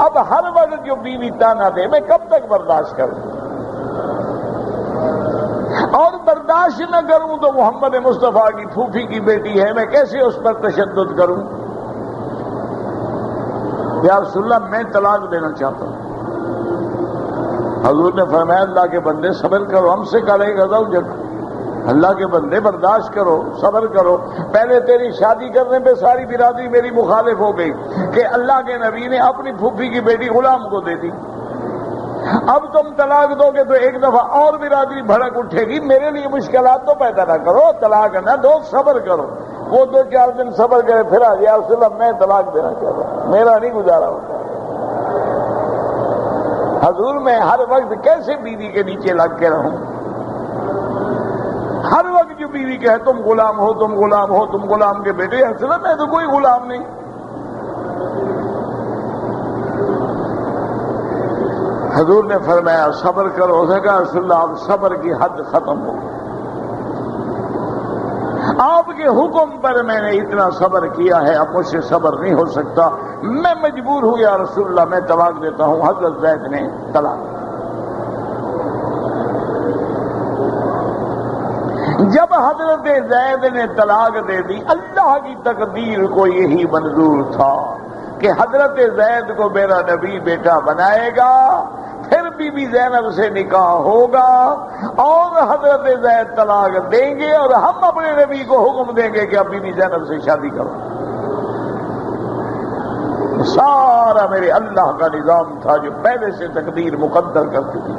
Speaker 1: اب ہر وقت جو بیوی تانا دے میں کب تک برداشت کروں، اور برداشت نہ کروں تو محمد مصطفیٰ کی پھوپھی کی بیٹی ہے، میں کیسے اس پر تشدد کروں؟ یا رسول اللہ میں طلاق دینا چاہتا ہوں۔ حضور نے فرمایا اللہ کے بندے صبر کرو، ہم سے کرے گا زوجک، اللہ کے بندے برداشت کرو، صبر کرو۔ پہلے تیری شادی کرنے پہ ساری برادری میری مخالف ہو گئی کہ اللہ کے نبی نے اپنی پھوپھی کی بیٹی غلام کو دے دی، اب تم طلاق دو گے تو ایک دفعہ اور برادری بھڑک اٹھے گی، میرے لیے مشکلات تو پیدا نہ کرو، طلاق نہ دو، صبر کرو۔ وہ 2-4 دن صبر کرے پھر آ گیا رسول اللہ میں طلاق دینا چاہتا ہوں، میرا نہیں گزارا ہوتا۔ حضور میں ہر وقت کیسے بیوی کے نیچے لگ کے رہوں؟ ہر وقت جو بیوی کہے تم غلام ہو، تم غلام ہو، تم غلام کے بیٹے، رسول اللہ میں تو کوئی غلام نہیں۔ حضور نے فرمایا صبر کرو، اس نے کہا رسول اللہ اب صبر کی حد ختم ہو، آپ کے حکم پر میں نے اتنا صبر کیا ہے، اب مجھ سے صبر نہیں ہو سکتا، میں مجبور ہوں یا رسول اللہ میں طلاق دیتا ہوں۔ حضرت زید نے طلاق۔ جب حضرت زید نے طلاق دے دی، اللہ کی تقدیر کو یہی منظور تھا کہ حضرت زید کو میرا نبی بیٹا بنائے گا، پھر بی بی زینب سے نکاح ہوگا اور حضرت زید طلاق دیں گے اور ہم اپنے نبی کو حکم دیں گے کہ اب بی بی زینب سے شادی کرو۔ سارا میرے اللہ کا نظام تھا جو پہلے سے تقدیر مقدر کر چکی تھی۔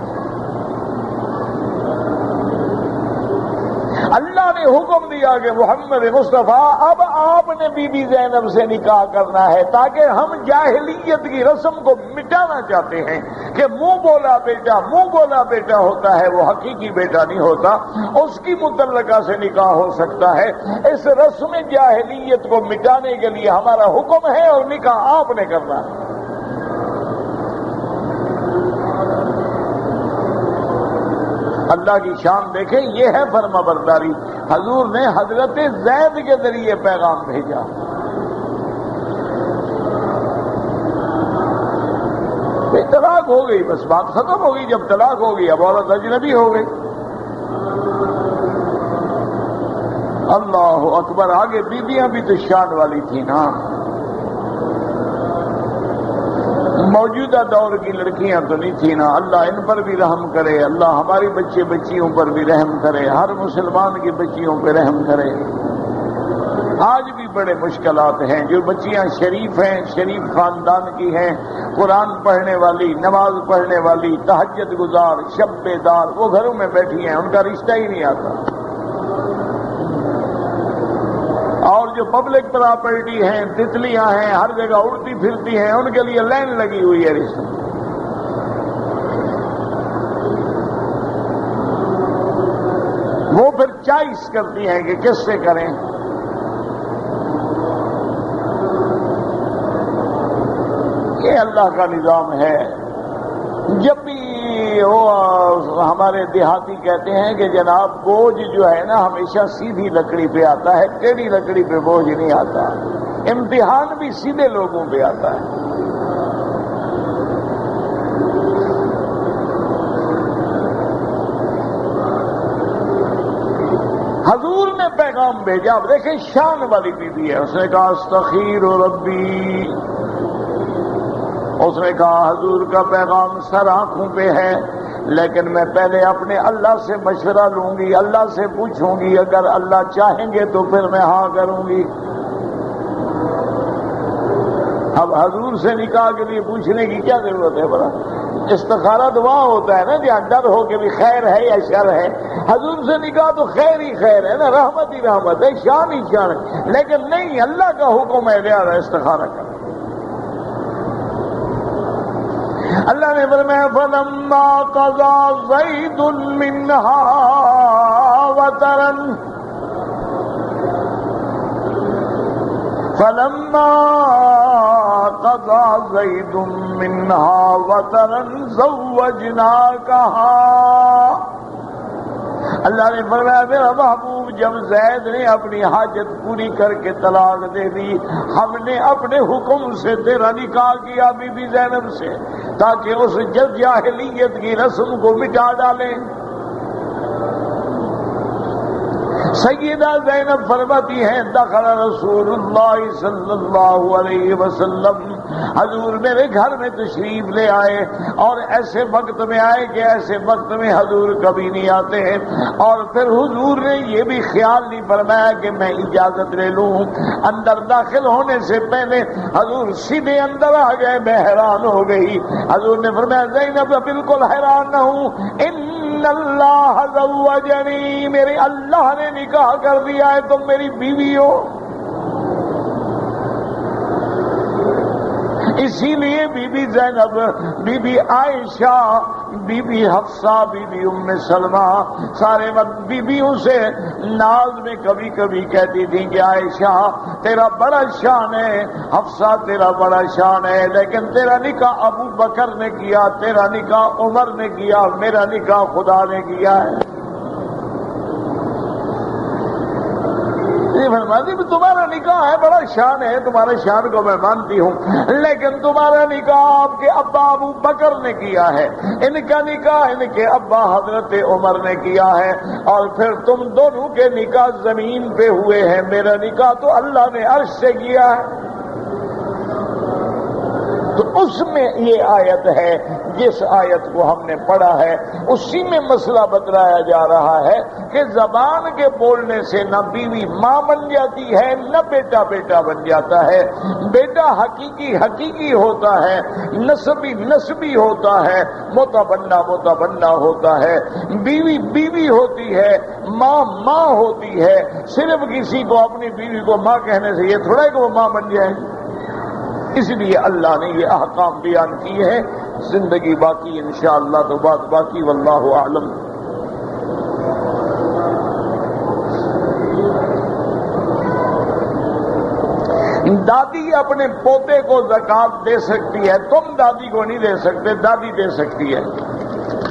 Speaker 1: اللہ نے حکم دیا کہ محمد مصطفیٰ اب آپ نے بی بی زینب سے نکاح کرنا ہے، تاکہ ہم جاہلیت کی رسم کو مٹانا چاہتے ہیں کہ منہ بولا بیٹا ہوتا ہے، وہ حقیقی بیٹا نہیں ہوتا، اس کی متعلقہ سے نکاح ہو سکتا ہے۔ اس رسم جاہلیت کو مٹانے کے لیے ہمارا حکم ہے اور نکاح آپ نے کرنا ہے۔ اللہ کی شان دیکھیں، یہ ہے فرما برداری۔ حضور نے حضرت زید کے ذریعے پیغام بھیجا۔ طلاق ہو گئی، بس بات ختم ہو گئی۔ جب طلاق ہو گئی اب عورت اجنبی ہو گئی۔ اللہ اکبر۔ آگے بیویاں بھی تو شان والی تھی نا۔ موجودہ دور کی لڑکیاں تو نہیں تھی نا۔ اللہ ان پر بھی رحم کرے، اللہ ہماری بچیوں پر بھی رحم کرے، ہر مسلمان کی بچیوں پہ رحم کرے۔ آج بھی بڑے مشکلات ہیں۔ جو بچیاں شریف ہیں، شریف خاندان کی ہیں، قرآن پڑھنے والی، نماز پڑھنے والی، تہجد گزار، شب بیدار، وہ گھروں میں بیٹھی ہیں، ان کا رشتہ ہی نہیں آتا۔ اور جو پبلک پراپرٹی ہیں، تتلیاں ہیں، ہر جگہ اڑتی پھرتی ہیں، ان کے لیے لائن لگی ہوئی ہے رشتہ۔ وہ پھر چوائس کرتی ہیں کہ کس سے کریں۔ یہ اللہ کا نظام ہے۔ جب بھی وہ ہمارے دیہاتی کہتے ہیں کہ جناب بوجھ جو ہے نا ہمیشہ سیدھی لکڑی پہ آتا ہے، ٹیڑھی لکڑی پہ بوجھ نہیں آتا۔ امتحان بھی سیدھے لوگوں پہ آتا ہے۔ حضور نے پیغام بھیجا۔ اب دیکھیں شان والی بیوی ہے۔ اس نے کہا استخیر ربی، اس نے کہا حضور کا پیغام سر آنکھوں پہ ہے، لیکن میں پہلے اپنے اللہ سے مشورہ لوں گی، اللہ سے پوچھوں گی، اگر اللہ چاہیں گے تو پھر میں ہاں کروں گی۔ اب حضور سے نکاح کے لیے پوچھنے کی کیا ضرورت ہے؟ بڑا استخارہ دعا ہوتا ہے نا، جہاں ڈر ہو کہ بھی خیر ہے یا شر ہے۔ حضور سے نکاح تو خیر ہی خیر ہے نا، رحمت ہی رحمت ہے، شان ہی شان ہے، لیکن نہیں، اللہ کا حکم ہے لہذا استخارہ کر۔ اللہ نے فرمایا فَلَمَّا قَضَىٰ زَيْدٌ مِّنْهَا وَطَرًا، فَلَمَّا قَضَىٰ زَيْدٌ مِّنْهَا وَطَرًا زَوَّجْنَاكَهَا۔ اللہ نے فرمایا میرا محبوب جب زید نے اپنی حاجت پوری کر کے طلاق دے دی، ہم نے اپنے حکم سے تیرا نکاح کیا بی بی زینب سے، تاکہ اس جاہلیت کی رسم کو مٹا ڈالیں۔ سیدہ زینب فرماتی ہیں دخل رسول اللہ صلی اللہ علیہ وسلم، حضور میرے گھر میں تشریف لے آئے، اور ایسے وقت میں آئے کہ ایسے وقت میں حضور کبھی نہیں آتے ہیں۔ اور پھر حضور نے یہ بھی خیال نہیں فرمایا کہ میں اجازت لے لوں، اندر داخل ہونے سے پہلے حضور سیدھے اندر آ گئے۔ میں حیران ہو گئی۔ حضور نے فرمایا زینب بالکل حیران نہ ہوں، ان اللہ زوجنی، میرے اللہ نے نکاح کر دیا ہے، تم میری بیوی ہو۔ اسی لیے بی بی زینب، بی بی عائشہ، بی بی حفصہ، بی بی ام سلمہ، سارے وقت بیویوں سے ناز میں کبھی کبھی کہتی تھی کہ عائشہ تیرا بڑا شان ہے، حفصہ تیرا بڑا شان ہے، لیکن تیرا نکاح ابو بکر نے کیا، تیرا نکاح عمر نے کیا، میرا نکاح خدا نے کیا ہے۔ بیوی فرماتی بھی تمہارا نکاح ہے بڑا شان ہے، تمہارے شان کو میں مانتی ہوں، لیکن تمہارا نکاح آپ کے ابا ابو بکر نے کیا ہے، ان کا نکاح ان کے ابا حضرت عمر نے کیا ہے، اور پھر تم دونوں کے نکاح زمین پہ ہوئے ہیں، میرا نکاح تو اللہ نے عرش سے کیا ہے۔ تو اس میں یہ آیت ہے، جس آیت کو ہم نے پڑھا ہے اسی میں مسئلہ بتلایا جا رہا ہے کہ زبان کے بولنے سے نہ بیوی ماں بن جاتی ہے نہ بیٹا بیٹا بن جاتا ہے، بیٹا حقیقی حقیقی ہوتا ہے، نسبی نسبی ہوتا ہے، موتا بننا ہوتا ہے، بیوی بیوی ہوتی ہے، ماں ماں ہوتی ہے۔ صرف کسی کو اپنی بیوی کو ماں کہنے سے یہ تھوڑا ہے کہ وہ ماں بن جائے، اس لیے اللہ نے یہ احکام بیان کیے ہیں۔ زندگی باقی انشاءاللہ تو بات باقی، واللہ اعلم۔ دادی اپنے پوتے کو زکوٰۃ دے سکتی ہے، تم دادی کو نہیں دے سکتے، دادی دے سکتی ہے،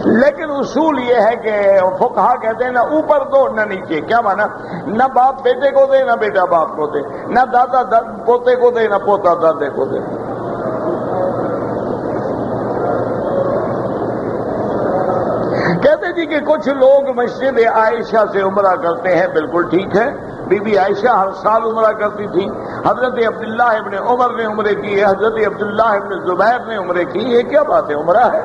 Speaker 1: لیکن اصول یہ ہے کہ فقہا کہتے ہیں نہ اوپر دو نہ نیچے۔ کیا مانا؟ نہ باپ بیٹے کو دے نہ بیٹا باپ کو دے، نہ دادا پوتے کو دے نہ پوتا دادے کو دے۔ کہتے جی کہ کچھ لوگ مسجد عائشہ سے عمرہ کرتے ہیں، بالکل ٹھیک ہے، بی بی عائشہ ہر سال عمرہ کرتی تھی، حضرت عبداللہ ابن عمر نے عمرے کی، حضرت عبداللہ ابن زبیر نے عمرے کی، یہ کیا بات ہے؟ عمرہ ہے۔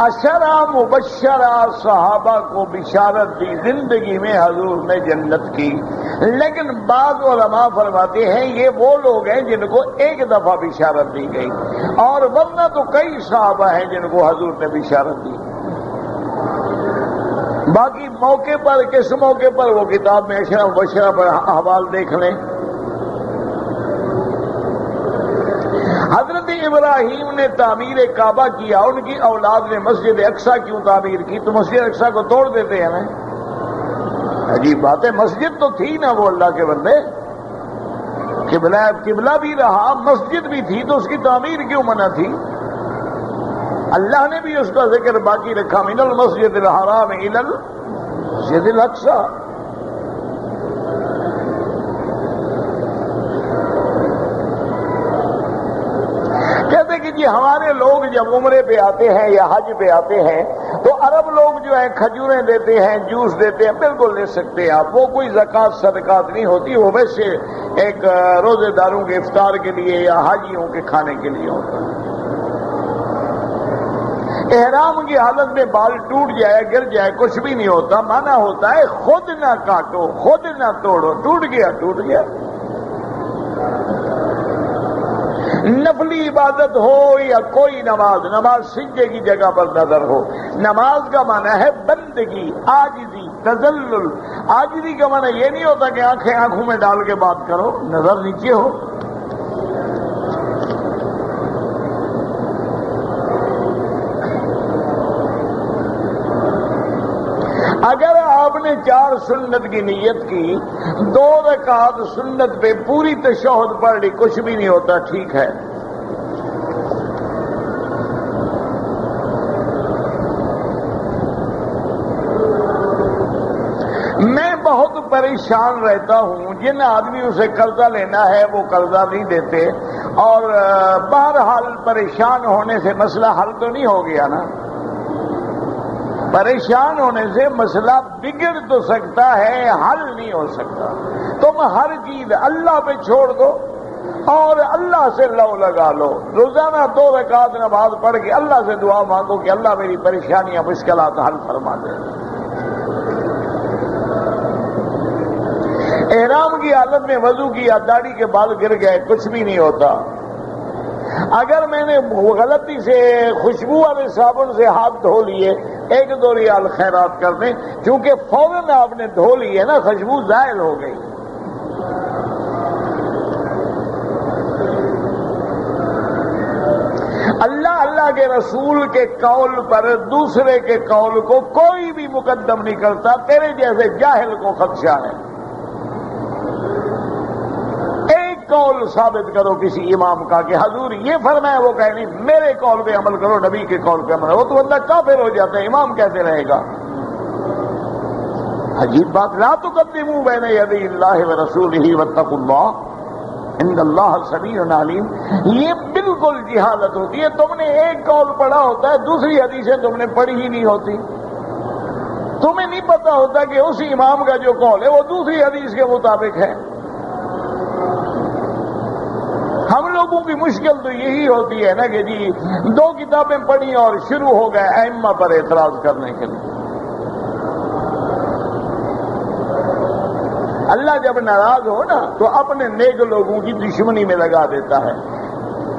Speaker 1: عشرہ مبشرہ صحابہ کو بشارت دی، زندگی میں حضور نے جنت کی، لیکن بعض علماء فرماتے ہیں یہ وہ لوگ ہیں جن کو ایک دفعہ بشارت دی گئی، اور ورنہ تو کئی صحابہ ہیں جن کو حضور نے بشارت دی۔ باقی موقع پر کس موقع پر وہ کتاب میں عشرہ مبشرہ پر احوال دیکھ لیں۔ حضرت ابراہیم نے تعمیر کعبہ کیا، ان کی اولاد نے مسجد اقصی کیوں تعمیر کی؟ تو مسجد اقصی کو توڑ دیتے ہیں نا، عجیب بات ہے، مسجد تو تھی نا وہ اللہ کے بندے، قبلہ بھی رہا، مسجد بھی تھی، تو اس کی تعمیر کیوں منع تھی؟ اللہ نے بھی اس کا ذکر باقی رکھا، من المسجد الحرام الی المسجد الاقصی۔ کہتے کہ جی ہمارے لوگ جب عمرے پہ آتے ہیں یا حج پہ آتے ہیں تو عرب لوگ جو ہیں کھجوریں دیتے ہیں، جوس دیتے ہیں، بالکل لے سکتے ہیں آپ، وہ کوئی زکوٰۃ صدقات نہیں ہوتی، وہ ویسے ایک روزے داروں کے افطار کے لیے یا حاجیوں کے کھانے کے لیے ہوتا ہے۔ احرام کی حالت میں بال ٹوٹ جائے، گر جائے، کچھ بھی نہیں ہوتا، مانا ہوتا ہے خود نہ کاٹو، خود نہ توڑو، ٹوٹ گیا ٹوٹ گیا۔ نفلی عبادت ہو یا کوئی نماز، نماز سجدے کی جگہ پر نظر ہو، نماز کا معنی ہے بندگی، عاجزی، تذلل۔ عاجزی کا معنی یہ نہیں ہوتا کہ آنکھیں آنکھوں میں ڈال کے بات کرو، نظر نیچے ہو۔ اگر آپ نے 4 سنت کی نیت کی، 2 رکعت سنت پہ پوری تشہد پڑھ لی، کچھ بھی نہیں ہوتا، ٹھیک ہے۔ میں بہت پریشان رہتا ہوں، جن آدمیوں سے قرضہ لینا ہے وہ قرضہ نہیں دیتے، اور بہرحال پریشان ہونے سے مسئلہ حل تو نہیں ہو گیا نا؟ پریشان ہونے سے مسئلہ بگڑ تو سکتا ہے، حل نہیں ہو سکتا۔ تم ہر چیز اللہ پہ چھوڑ دو اور اللہ سے لو لگا لو، روزانہ 2 رکعت نماز پڑھ کے اللہ سے دعا مانگو کہ اللہ میری پریشانیاں مشکلات حل فرما دے۔ احرام کی حالت میں وضو کیا، داڑھی کے بال گر گئے، کچھ بھی نہیں ہوتا۔ اگر میں نے غلطی سے خوشبو والے صابن سے ہاتھ دھو لیے، 1-2 ریال خیرات کر دیں، کیونکہ فوراً آپ نے دھو لی ہے نا، خوشبو زائل ہو گئی۔ اللہ کے رسول کے قول پر دوسرے کے قول کو کوئی بھی مقدم نہیں کرتا، تیرے جیسے جاہل کو خدشہ ہے۔ ایک قول ثابت کرو کسی امام کا کہ حضور یہ فرمایا، وہ کہے نہیں میرے قول پہ عمل کرو، نبی کے قول پہ عمل کرو، وہ تو بندہ کافر ہو جاتا ہے، امام کیسے رہے گا؟ عجیب بات، لا تقدموا بین یدی اللہ ورسولہ واتقوا اللہ ان اللہ سمیع علیم۔ یہ بالکل جہالت ہوتی ہے، تم نے ایک قول پڑھا ہوتا ہے، دوسری حدیثیں تم نے پڑھی ہی نہیں ہوتی، تمہیں نہیں پتا ہوتا کہ اس امام کا جو قول ہے وہ دوسری حدیث کے مطابق ہے۔ ہم لوگوں کی مشکل تو یہی ہوتی ہے نا کہ جی دو کتابیں پڑھی اور شروع ہو گئے ائمہ پر اعتراض کرنے کے لیے۔ اللہ جب ناراض ہو نا تو اپنے نیک لوگوں کی دشمنی میں لگا دیتا ہے۔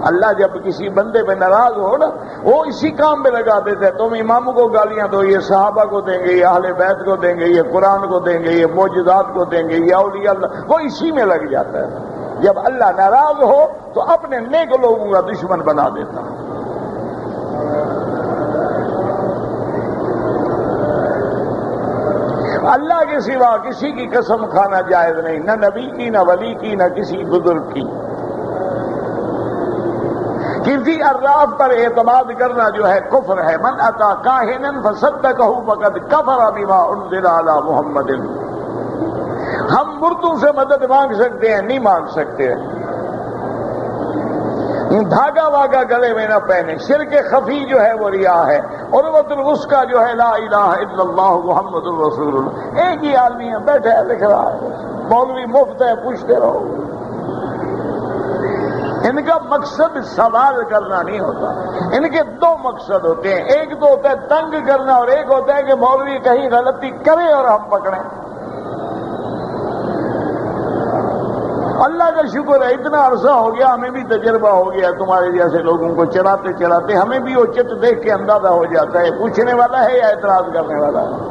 Speaker 1: اللہ جب کسی بندے پہ ناراض ہو نا وہ اسی کام میں لگا دیتا ہے، تم اماموں کو گالیاں دو، یہ صحابہ کو دیں گے، یہ اہل بیت کو دیں گے، یہ قرآن کو دیں گے، یہ معجزات کو دیں گے، یہ اولیاء اللہ، وہ اسی میں لگ جاتا ہے۔ جب اللہ ناراض ہو تو اپنے نیک لوگوں کا دشمن بنا دیتا ہے۔ اللہ کے سوا کسی کی قسم کھانا جائز نہیں، نہ نبی کی، نہ ولی کی، نہ کسی بزرگ کی۔ کسی عراف پر اعتماد کرنا جو ہے کفر ہے۔ من اتی کاہنا فصدقہ فقد کفر بما انزل علی محمد۔ ہم مردوں سے مدد مانگ سکتے ہیں؟ نہیں مانگ سکتے۔ دھاگا واگا گلے میں نہ پہنے، شرک خفی جو ہے وہ ریا ہے، عروۃ الوثقی جو ہے لا الہ الا اللہ محمد الرسول اللہ۔ ایک ہی آدمی ہے بیٹھا ہے لکھ رہا ہے، مولوی مفت ہے، پوچھتے رہو۔ ان کا مقصد سوال کرنا نہیں ہوتا، ان کے دو مقصد ہوتے ہیں، ایک تو ہوتا ہے تنگ کرنا اور ایک ہوتا ہے کہ مولوی کہیں غلطی کرے اور ہم پکڑیں۔ اللہ کا شکر ہے اتنا عرصہ ہو گیا، ہمیں بھی تجربہ ہو گیا، تمہارے جیسے لوگوں کو چڑھاتے چڑھاتے ہمیں بھی وہ چت دیکھ کے اندازہ ہو جاتا ہے پوچھنے والا ہے یا اعتراض کرنے والا ہے۔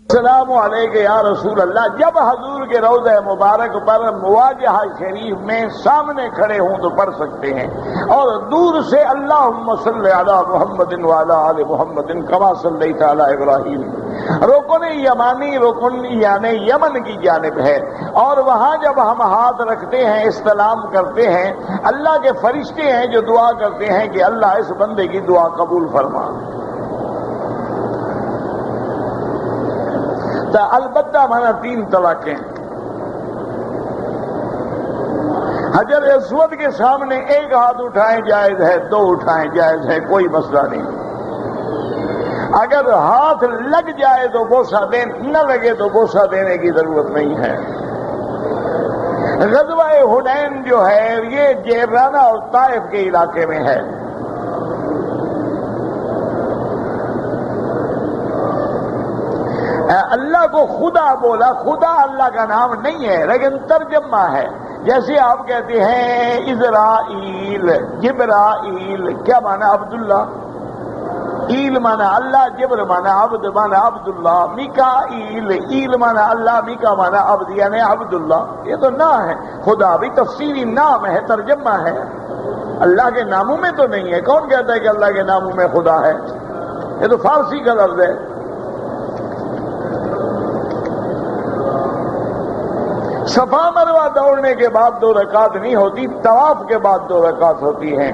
Speaker 1: السلام علیکم یا رسول اللہ، جب حضور کے روضہ مبارک پر مواجہہ شریف میں سامنے کھڑے ہوں تو پڑھ سکتے ہیں، اور دور سے اللہم صلی علی محمد وعلی آل محمد کما صلیت علی ابراہیم، رکن یمانی رکن یعنی یمن کی جانب ہے، اور وہاں جب ہم ہاتھ رکھتے ہیں استلام کرتے ہیں، اللہ کے فرشتے ہیں جو دعا کرتے ہیں کہ اللہ اس بندے کی دعا قبول فرما۔ البتہ ہمارا 3 طلاقیں، حجر اسود کے سامنے ایک ہاتھ اٹھائیں جائز ہے، 2 اٹھائیں جائز ہے، کوئی مسئلہ نہیں۔ اگر ہاتھ لگ جائے تو بوسہ دیں، نہ لگے تو بوسہ دینے کی ضرورت نہیں ہے۔ غزوہ حنین جو ہے یہ جعرانہ اور طائف کے علاقے میں ہے۔ اللہ کو خدا بولا، خدا اللہ کا نام نہیں ہے لیکن ترجمہ ہے، جیسے آپ کہتے ہیں اسرائیل، جبرائیل، کیا مانا؟ عبداللہ، ایل مانا اللہ، جبر مانا عبد مانا عبداللہ، میکائیل، ایل مانا اللہ، میکا مانا عبد یعنی عبداللہ۔ یہ تو نام ہے، خدا بھی تفسیری نام ہے، ترجمہ ہے، اللہ کے ناموں میں تو نہیں ہے۔ کون کہتا ہے کہ اللہ کے ناموں میں خدا ہے؟ یہ تو فارسی کا لفظ ہے۔ صفا مروہ دوڑنے کے بعد 2 رکعت نہیں ہوتی، طواف کے بعد 2 رکعت ہوتی ہیں۔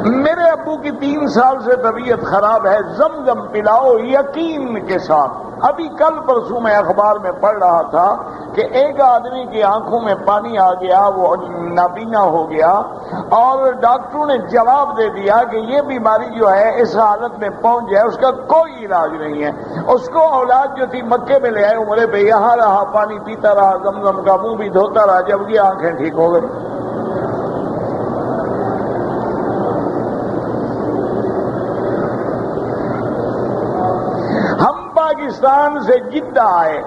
Speaker 1: میرے ابو کی 3 سال سے طبیعت خراب ہے، زمزم پلاؤ یقین کے ساتھ۔ ابھی کل پرسوں میں اخبار میں پڑھ رہا تھا کہ ایک آدمی کی آنکھوں میں پانی آ گیا، وہ نابینا ہو گیا، اور ڈاکٹروں نے جواب دے دیا کہ یہ بیماری جو ہے اس حالت میں پہنچ جائے اس کا کوئی علاج نہیں ہے۔ اس کو اولاد جو تھی مکے میں لے آئے عمرے پہ، یہاں رہا، پانی پیتا رہا، زمزم کا منہ بھی دھوتا رہا، جب یہ آنکھیں ٹھیک ہو گئی۔ پاکستان سے جدہ آئے،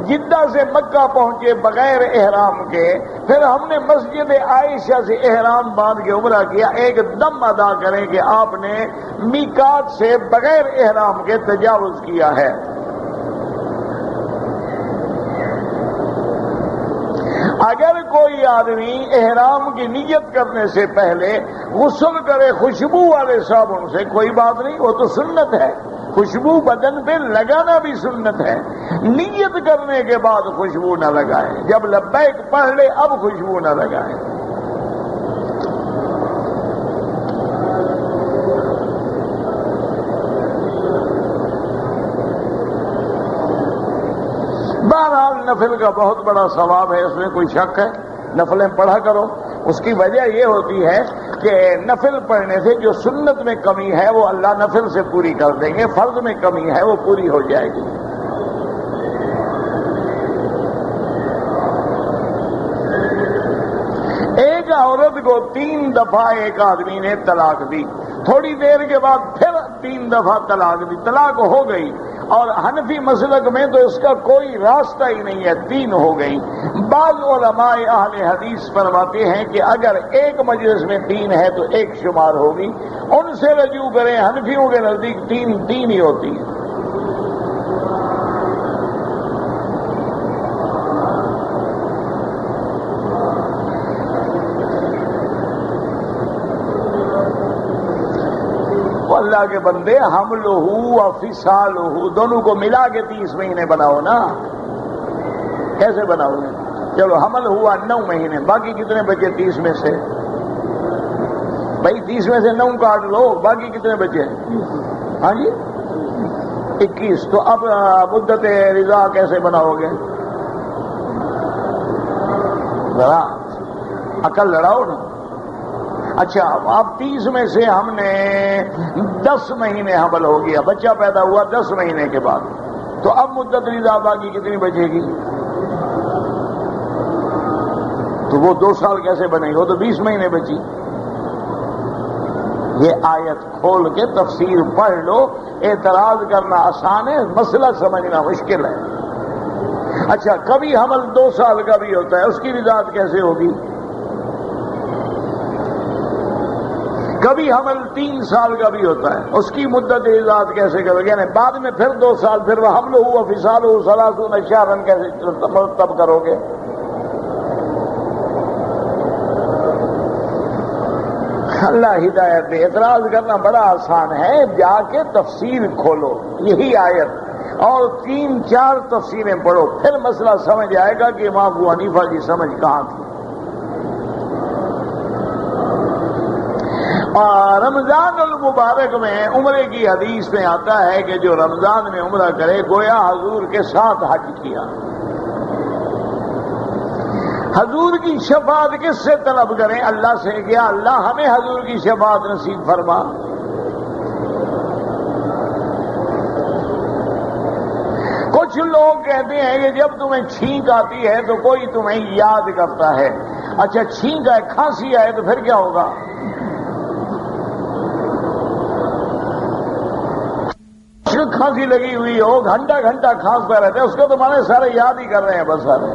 Speaker 1: جدہ سے مکہ پہنچے بغیر احرام کے، پھر ہم نے مسجد عائشہ سے احرام باندھ کے عمرہ کیا۔ ایک دم ادا کریں کہ آپ نے میقات سے بغیر احرام کے تجاوز کیا ہے۔ اگر کوئی آدمی احرام کی نیت کرنے سے پہلے غسل کرے خوشبو والے صابن سے، کوئی بات نہیں، وہ تو سنت ہے، خوشبو بدن پہ لگانا بھی سنت ہے۔ نیت کرنے کے بعد خوشبو نہ لگائیں، جب لبیک پڑھ لے اب خوشبو نہ لگائیں۔ بہرحال نفل کا بہت بڑا ثواب ہے، اس میں کوئی شک ہے، نفلیں پڑھا کرو۔ اس کی وجہ یہ ہوتی ہے کہ نفل پڑھنے سے جو سنت میں کمی ہے وہ اللہ نفل سے پوری کر دیں گے، فرض میں کمی ہے وہ پوری ہو جائے گی۔ ایک عورت کو 3 دفعہ ایک آدمی نے طلاق دی، تھوڑی دیر کے بعد پھر 3 دفعہ طلاق دی، طلاق ہو گئی، اور حنفی مسلک میں تو اس کا کوئی راستہ ہی نہیں ہے، 3 ہو گئی۔ بعض علماء اہل حدیث فرماتے ہیں کہ اگر ایک مجلس میں 3 ہے تو 1 شمار ہوگی، ان سے رجوع کریں، حنفیوں کے نزدیک 3 ہی ہوتی ہے۔ اللہ کے بندے، حملہ و فصالہ دونوں کو ملا کے 30 مہینے بناؤ نا، کیسے بناؤ گے؟ چلو حمل ہوا 9 مہینے، باقی کتنے بچے 30 میں سے؟ بھائی 30 میں سے 9 کاٹ لو، باقی کتنے بچے؟ ہاں جی 21۔ تو اب مدت رضا کیسے بناؤ گے؟ ذرا عقل لڑاؤ نا۔ اچھا اب 30 میں سے ہم نے 10 مہینے حمل ہو گیا، بچہ پیدا ہوا 10 مہینے کے بعد، تو اب مدت رضا باقی کتنی بچے گی؟ تو وہ 2 سال کیسے بنے گی؟ وہ تو 20 مہینے بچی۔ یہ آیت کھول کے تفسیر پڑھ لو، اعتراض کرنا آسان ہے، مسئلہ سمجھنا مشکل ہے۔ اچھا کبھی حمل 2 سال کا بھی ہوتا ہے، اس کی رضاعت کیسے ہوگی؟ کبھی حمل 3 سال کا بھی ہوتا ہے، اس کی مدت رضاعت کیسے کرو گے؟ یعنی بعد میں پھر 2 سال، پھر وہ حمل ہوا فصال ہو 30 شہرا کیسے مرتب کرو گے؟ اللہ ہدایت دے۔ اعتراض کرنا بڑا آسان ہے، جا کے تفسیر کھولو یہی آیت اور 3-4 تفسیریں پڑھو، پھر مسئلہ سمجھ آئے گا کہ امام ابو حنیفہ کی سمجھ کہاں تھی۔ رمضان المبارک میں عمرے کی حدیث میں آتا ہے کہ جو رمضان میں عمرہ کرے گویا حضور کے ساتھ حج کیا۔ حضور کی شفاعت کس سے طلب کریں؟ اللہ سے، کیا اللہ ہمیں حضور کی شفاعت نصیب فرما۔ کچھ لوگ کہتے ہیں کہ جب تمہیں چھینک آتی ہے تو کوئی تمہیں یاد کرتا ہے۔ اچھا چھینک آئے، کھانسی آئے تو پھر کیا ہوگا؟ کھانسی لگی ہوئی ہو، گھنٹہ کھانستا رہتا ہے، اس کو تو مانے سارے یاد ہی کر رہے ہیں بس سارے۔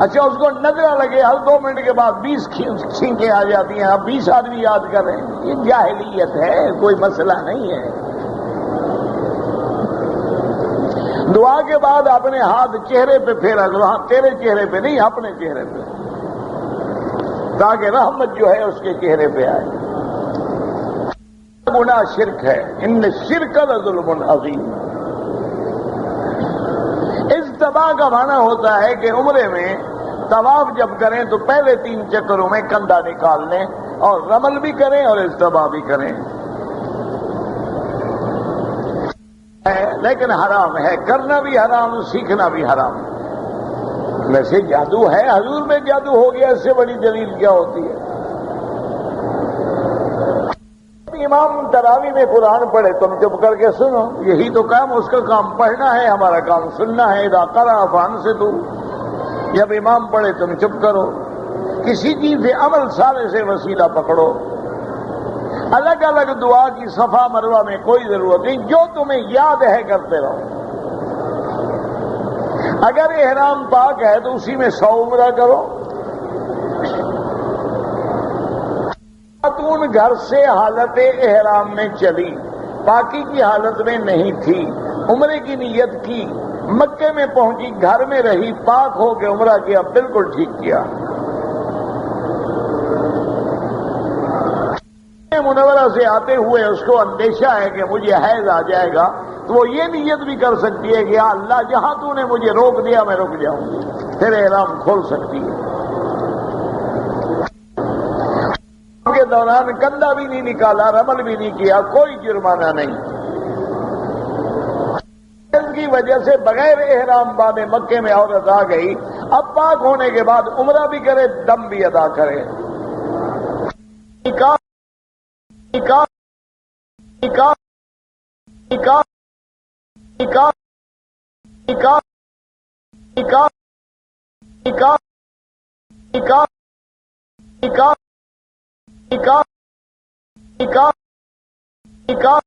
Speaker 1: اچھا اس کو نظرہ لگے، ہر 2 منٹ کے بعد 20 چھینکیں آ جاتی ہیں، اب 20 آدمی یاد کر رہے ہیں۔ یہ جاہلیت ہے، کوئی مسئلہ نہیں ہے۔ دعا کے بعد اپنے ہاتھ چہرے پہ پھیرا کرو، ہاں تیرے چہرے پہ نہیں، اپنے چہرے پہ، تاکہ رحمت جو ہے اس کے چہرے پہ آئے۔ گناہ شرک ہے، ان شرک لظلم عظیم۔ اجتباء کا معنی ہوتا ہے کہ عمرے میں طواف جب کریں تو پہلے 3 چکروں میں کندھا نکال لیں، اور رمل بھی کریں اور اجتباء بھی کریں، لیکن حرام ہے، کرنا بھی حرام، سیکھنا بھی حرام۔ ویسے جادو ہے، حضور میں جادو ہو گیا، اس سے بڑی دلیل کیا ہوتی ہے؟ امام تراوی میں قرآن پڑھے، تم چپ کر کے سنو، یہی تو کام، اس کا کام پڑھنا ہے، ہمارا کام سننا ہے۔ اذا قرأ فانصتوا، جب امام پڑھے تم چپ کرو۔ کسی چیز سے عمل صالح سے وسیلہ پکڑو، الگ الگ دعا کی صفا مروہ میں کوئی ضرورت نہیں، جو تمہیں یاد ہے کرتے رہو۔ اگر احرام پاک ہے تو اسی میں 100 عمرہ کرو۔ خاتون گھر سے حالت احرام میں چلی، پاکی کی حالت میں نہیں تھی، عمرے کی نیت کی، مکے میں پہنچی، گھر میں رہی، پاک ہو کے عمرہ کیا، بالکل ٹھیک کیا۔ منورہ سے آتے ہوئے اس کو اندیشہ ہے کہ مجھے حیض آ جائے گا، تو وہ یہ نیت بھی کر سکتی ہے کہ یا اللہ جہاں تو نے مجھے روک دیا میں رک جاؤں گی، پھر احرام کھول سکتی ہے۔ کے دوران کندھا بھی نہیں نکالا، رمل بھی نہیں کیا، کوئی جرمانہ نہیں۔ اس کی وجہ سے بغیر احرام باندھے مکے میں عورت آ گئی، اب پاک ہونے کے بعد عمرہ بھی کرے، دم بھی ادا کرے۔ نکاح نکاح نکاح نکاح نکاح نکاح نکاح نکاح نکاح نکاح نکاح نکاح نکاح